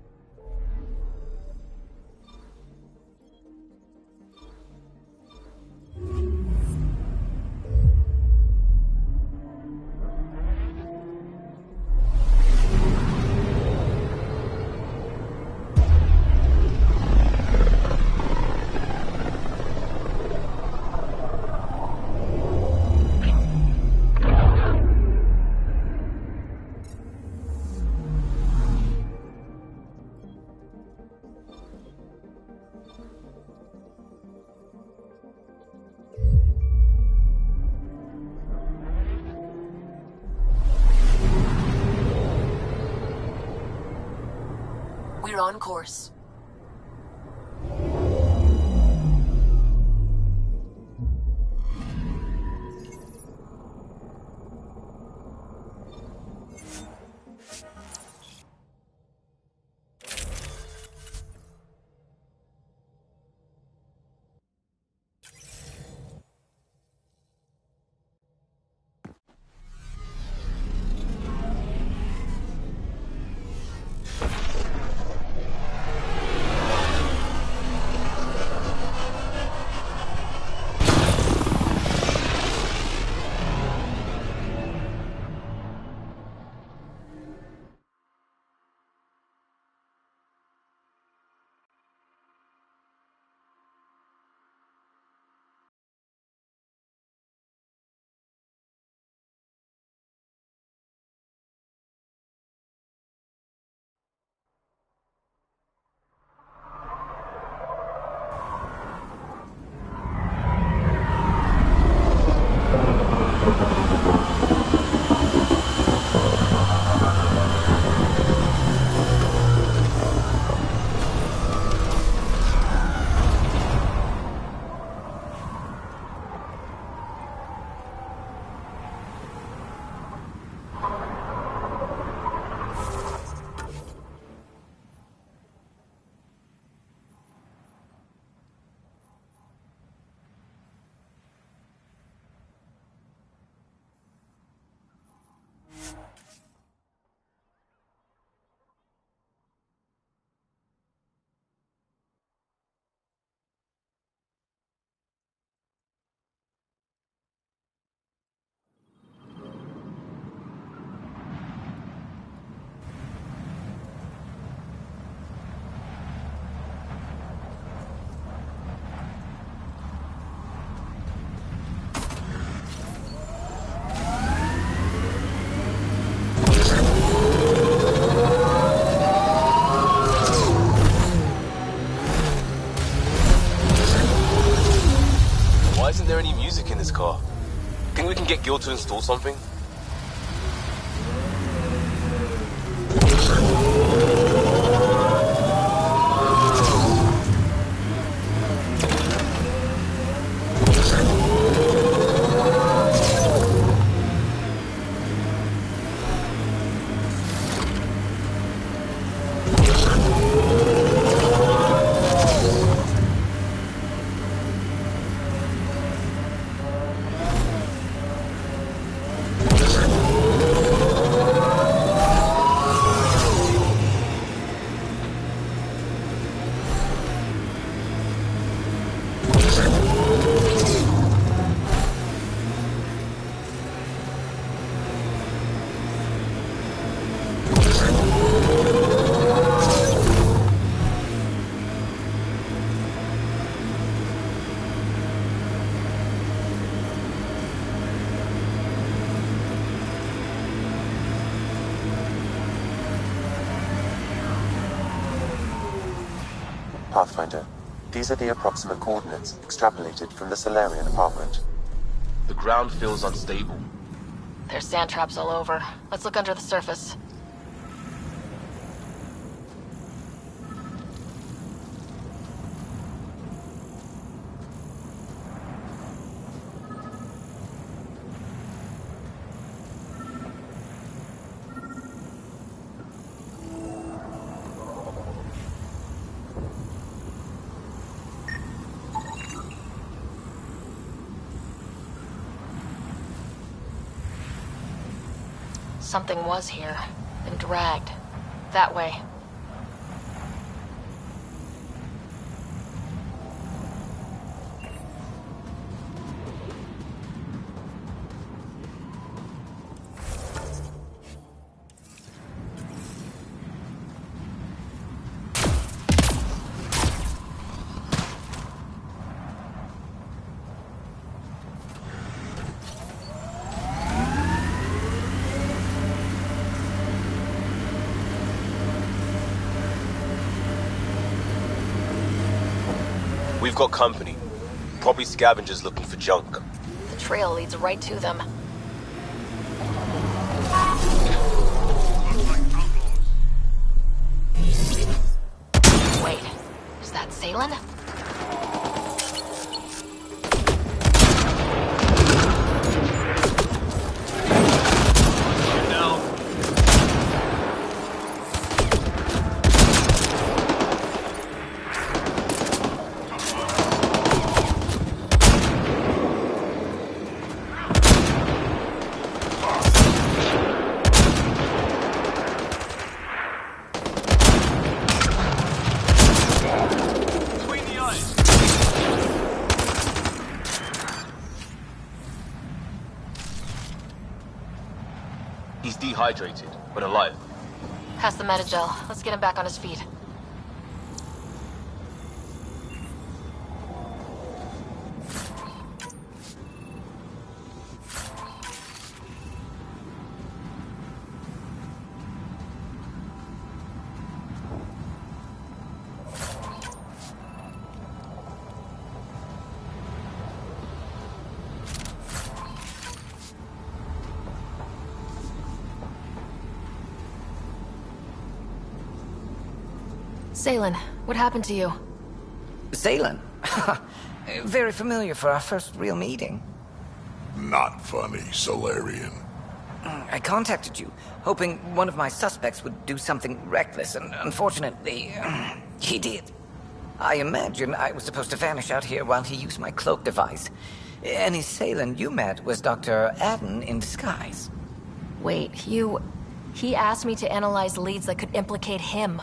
We're on course. Why isn't there any music in this car? Think we can get Gil to install something? Pathfinder, these are the approximate coordinates extrapolated from the Solarian apartment. The ground feels unstable. There's sand traps all over. Let's look under the surface. Something was here, been dragged. That way. We've got company. Probably scavengers looking for junk. The trail leads right to them. Wait, is that Salen? He's dehydrated, but alive. Pass the metagel. Let's get him back on his feet. Salen, what happened to you? Salen? Very familiar for our first real meeting. Not funny, Solarian. I contacted you, hoping one of my suspects would do something reckless, and unfortunately, he did. I imagine I was supposed to vanish out here while he used my cloak device. Any Salen you met was Dr. Adden in disguise. Wait, He asked me to analyze leads that could implicate him.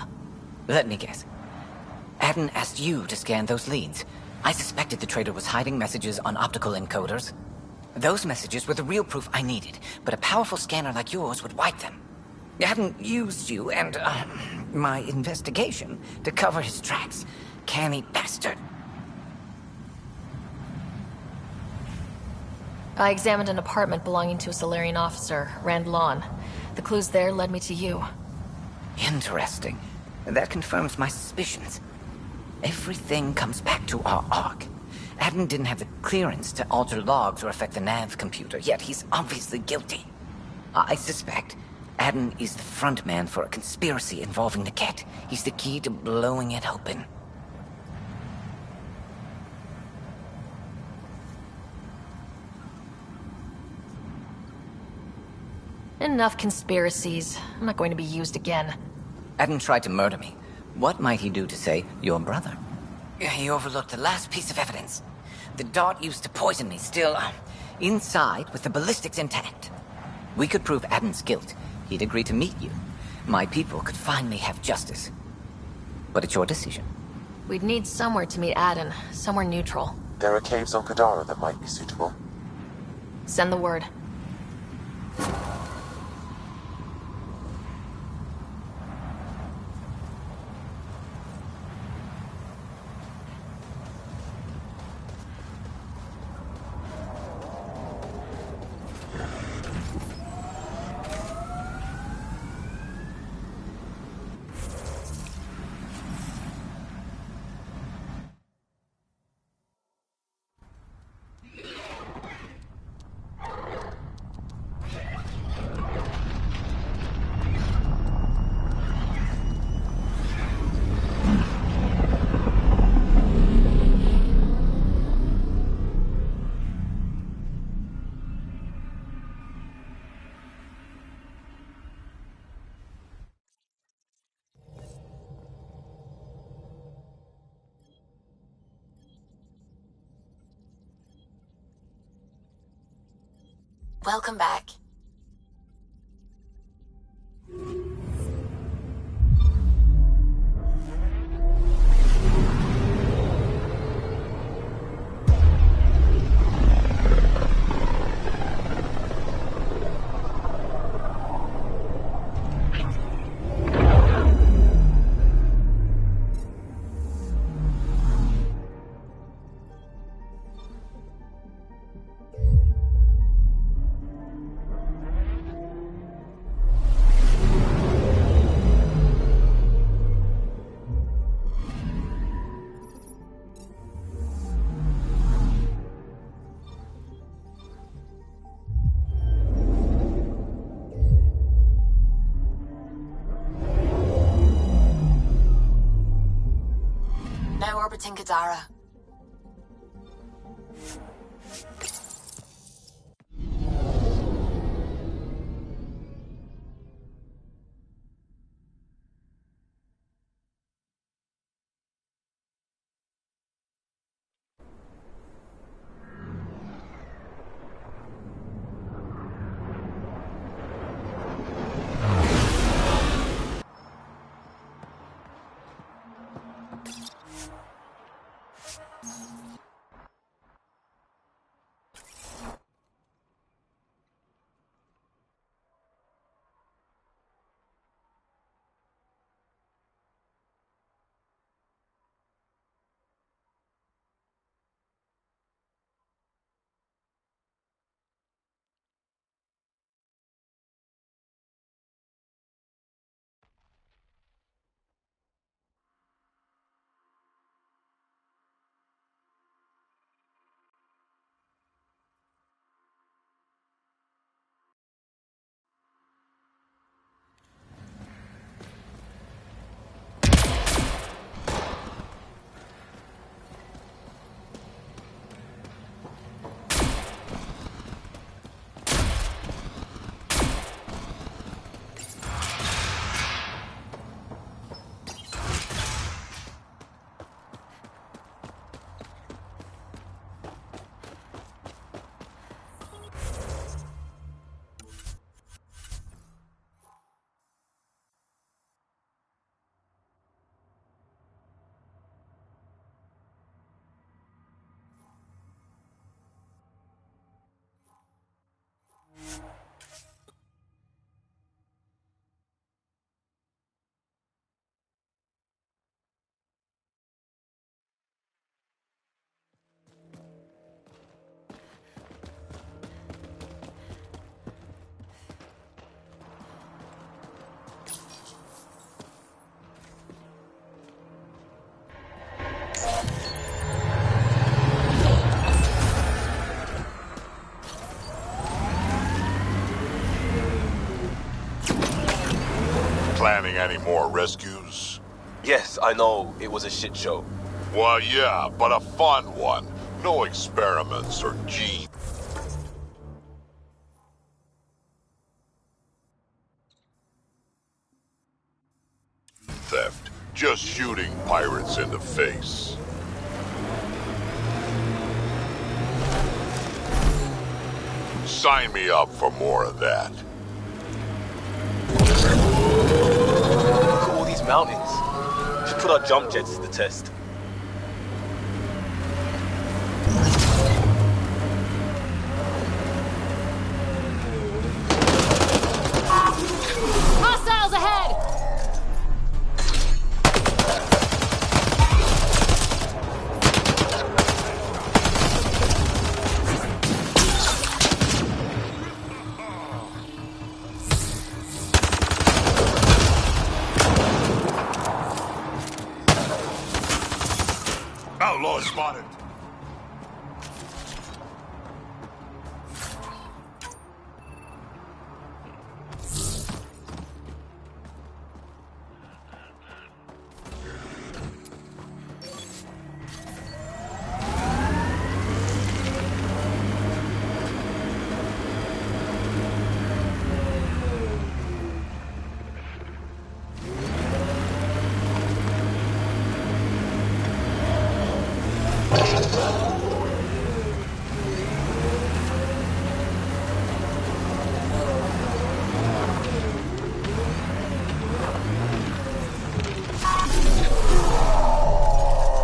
Let me guess. Adden asked you to scan those leads. I suspected the traitor was hiding messages on optical encoders. Those messages were the real proof I needed, but a powerful scanner like yours would wipe them. Adden used you and, my investigation to cover his tracks. Canny bastard. I examined an apartment belonging to a Solarian officer, Rand Lawn. The clues there led me to you. Interesting. That confirms my suspicions. Everything comes back to our arc. Adam didn't have the clearance to alter logs or affect the nav computer, yet he's obviously guilty. I suspect Adam is the front man for a conspiracy involving the Ket. He's the key to blowing it open. Enough conspiracies. I'm not going to be used again. Adam tried to murder me. What might he do to say, your brother? He overlooked the last piece of evidence. The dart used to poison me still inside with the ballistics intact. We could prove Adam's guilt. He'd agree to meet you. My people could finally have justice. But it's your decision. We'd need somewhere to meet Aden, somewhere neutral. There are caves on Kadara that might be suitable. Send the word. Welcome back. Now orbiting Kadara. planning any more rescues? Yes, I know it was a shit show. Well, yeah, but a fun one. No experiments or gene. Theft. Just shooting pirates in the face. Sign me up for more of that. Look at all these mountains. We should put our jump jets to the test. Hostiles ahead! Outlaw spotted.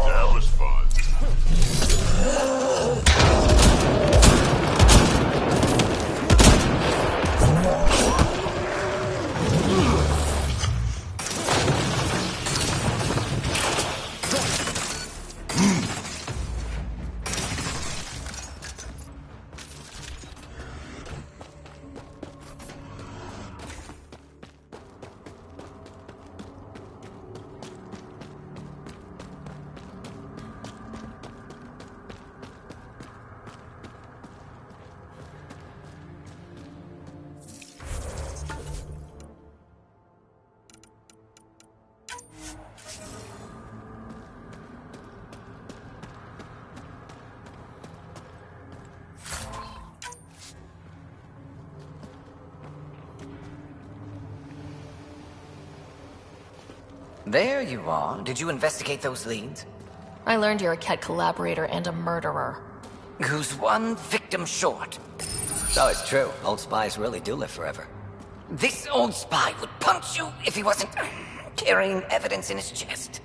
That was fun. There you are. Did you investigate those leads? I learned you're a Ket collaborator and a murderer. Who's one victim short? So it's true. Old spies really do live forever. This old spy would punch you if he wasn't carrying evidence in his chest.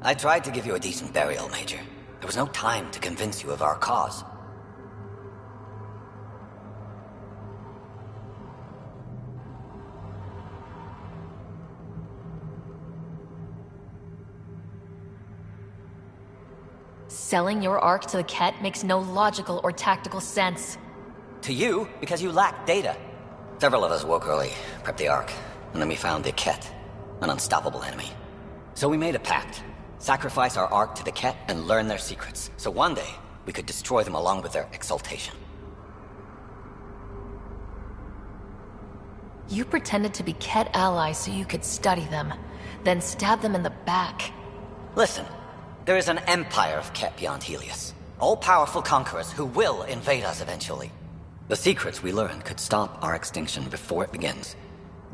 I tried to give you a decent burial, Major. There was no time to convince you of our cause. Selling your Ark to the Ket makes no logical or tactical sense. To you, because you lack data. Several of us woke early, prepped the Ark, and then we found the Ket, an unstoppable enemy. So we made a pact. Sacrifice our Ark to the Ket and learn their secrets, so one day we could destroy them along with their exaltation. You pretended to be Ket allies so you could study them, then stab them in the back. Listen, there is an empire of Ket beyond Helios. All-powerful conquerors who will invade us eventually. The secrets we learn could stop our extinction before it begins.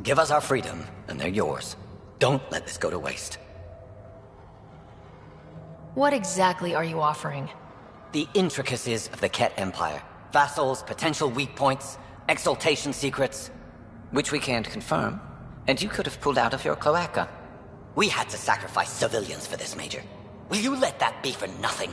Give us our freedom, and they're yours. Don't let this go to waste. What exactly are you offering? The intricacies of the Ket Empire. Vassals, potential weak points, exaltation secrets. Which we can't confirm. And you could have pulled out of your cloaca. We had to sacrifice civilians for this, Major. Will you let that be for nothing?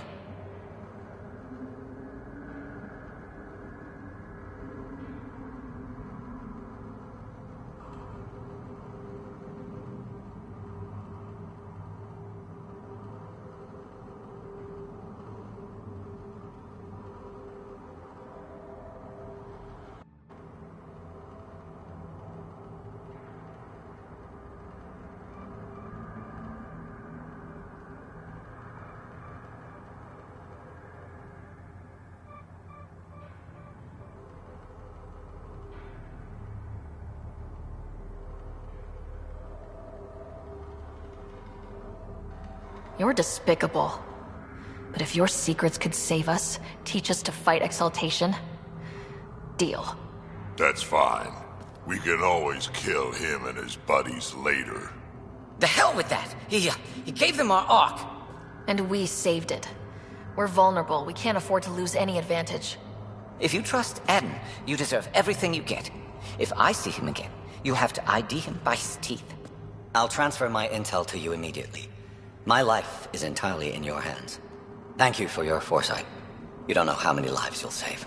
You're despicable. But if your secrets could save us, teach us to fight exaltation, deal. That's fine. We can always kill him and his buddies later. The hell with that! He gave them our Ark! And we saved it. We're vulnerable. We can't afford to lose any advantage. If you trust Adam, you deserve everything you get. If I see him again, you have to ID him by his teeth. I'll transfer my intel to you immediately. My life is entirely in your hands. Thank you for your foresight. You don't know how many lives you'll save.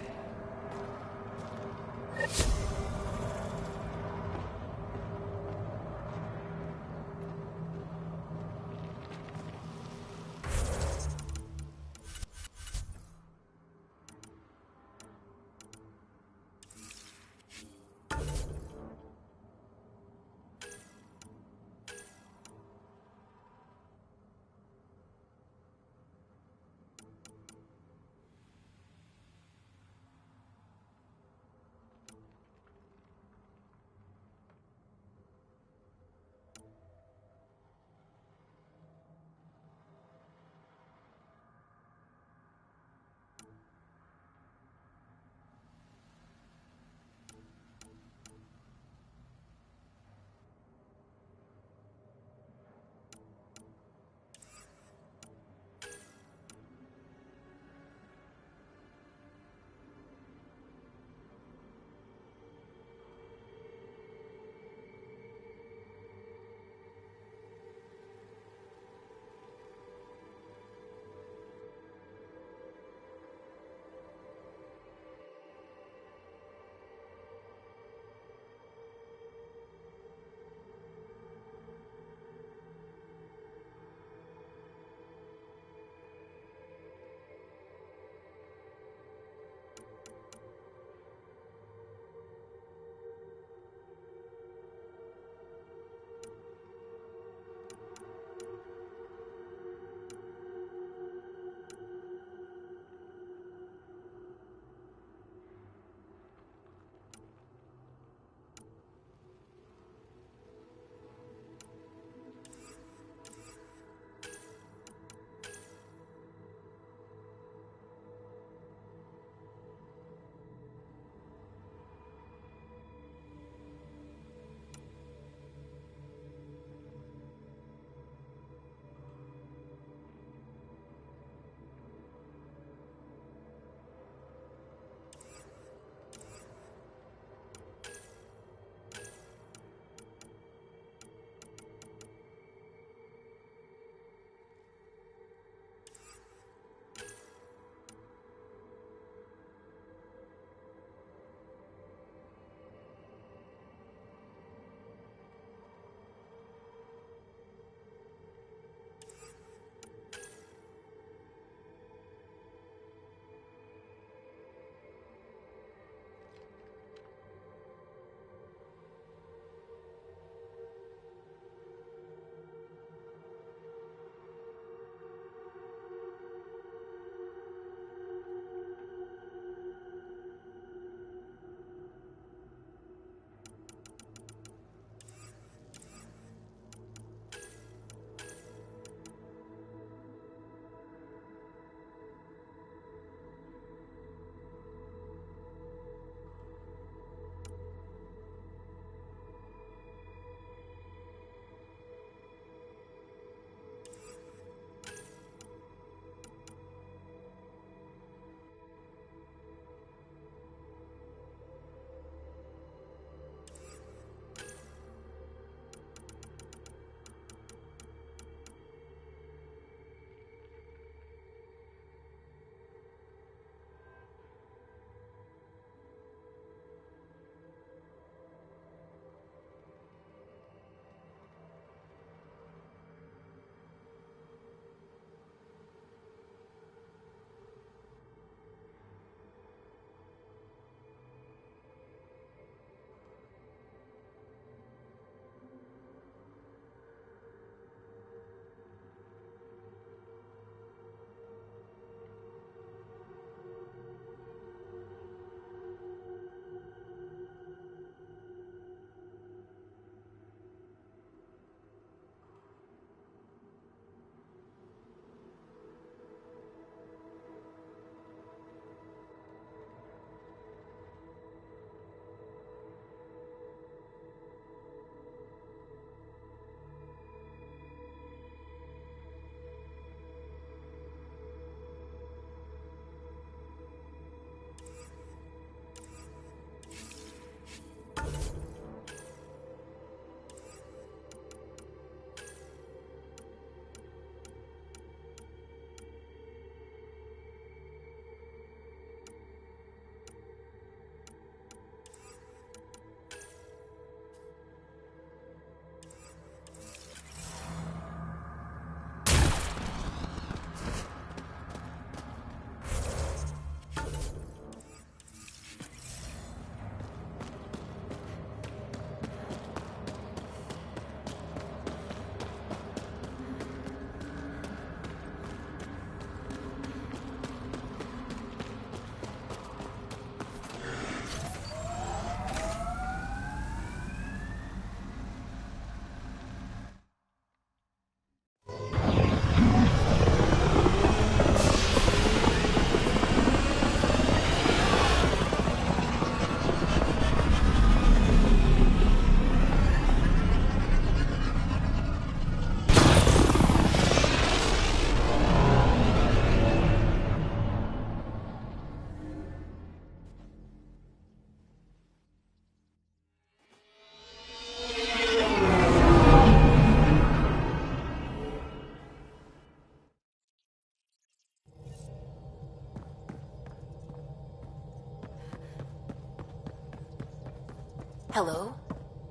Hello?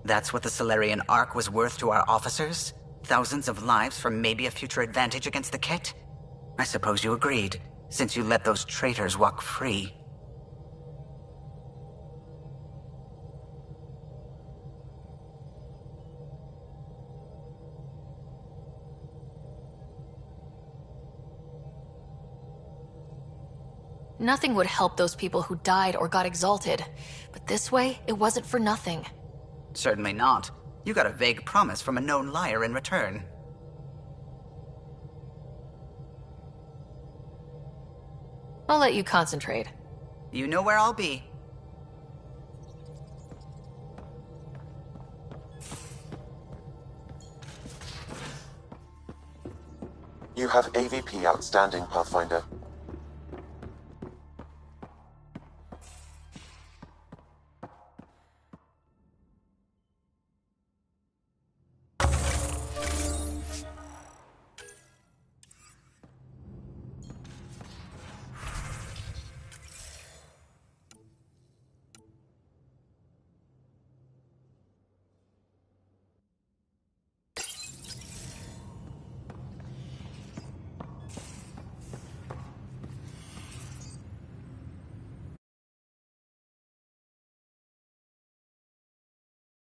That's what the Solarian Ark was worth to our officers? Thousands of lives for maybe a future advantage against the Ket? I suppose you agreed, since you let those traitors walk free. Nothing would help those people who died or got exalted. But this way, it wasn't for nothing. Certainly not. You got a vague promise from a known liar in return. I'll let you concentrate. You know where I'll be. You have AVP outstanding, Pathfinder.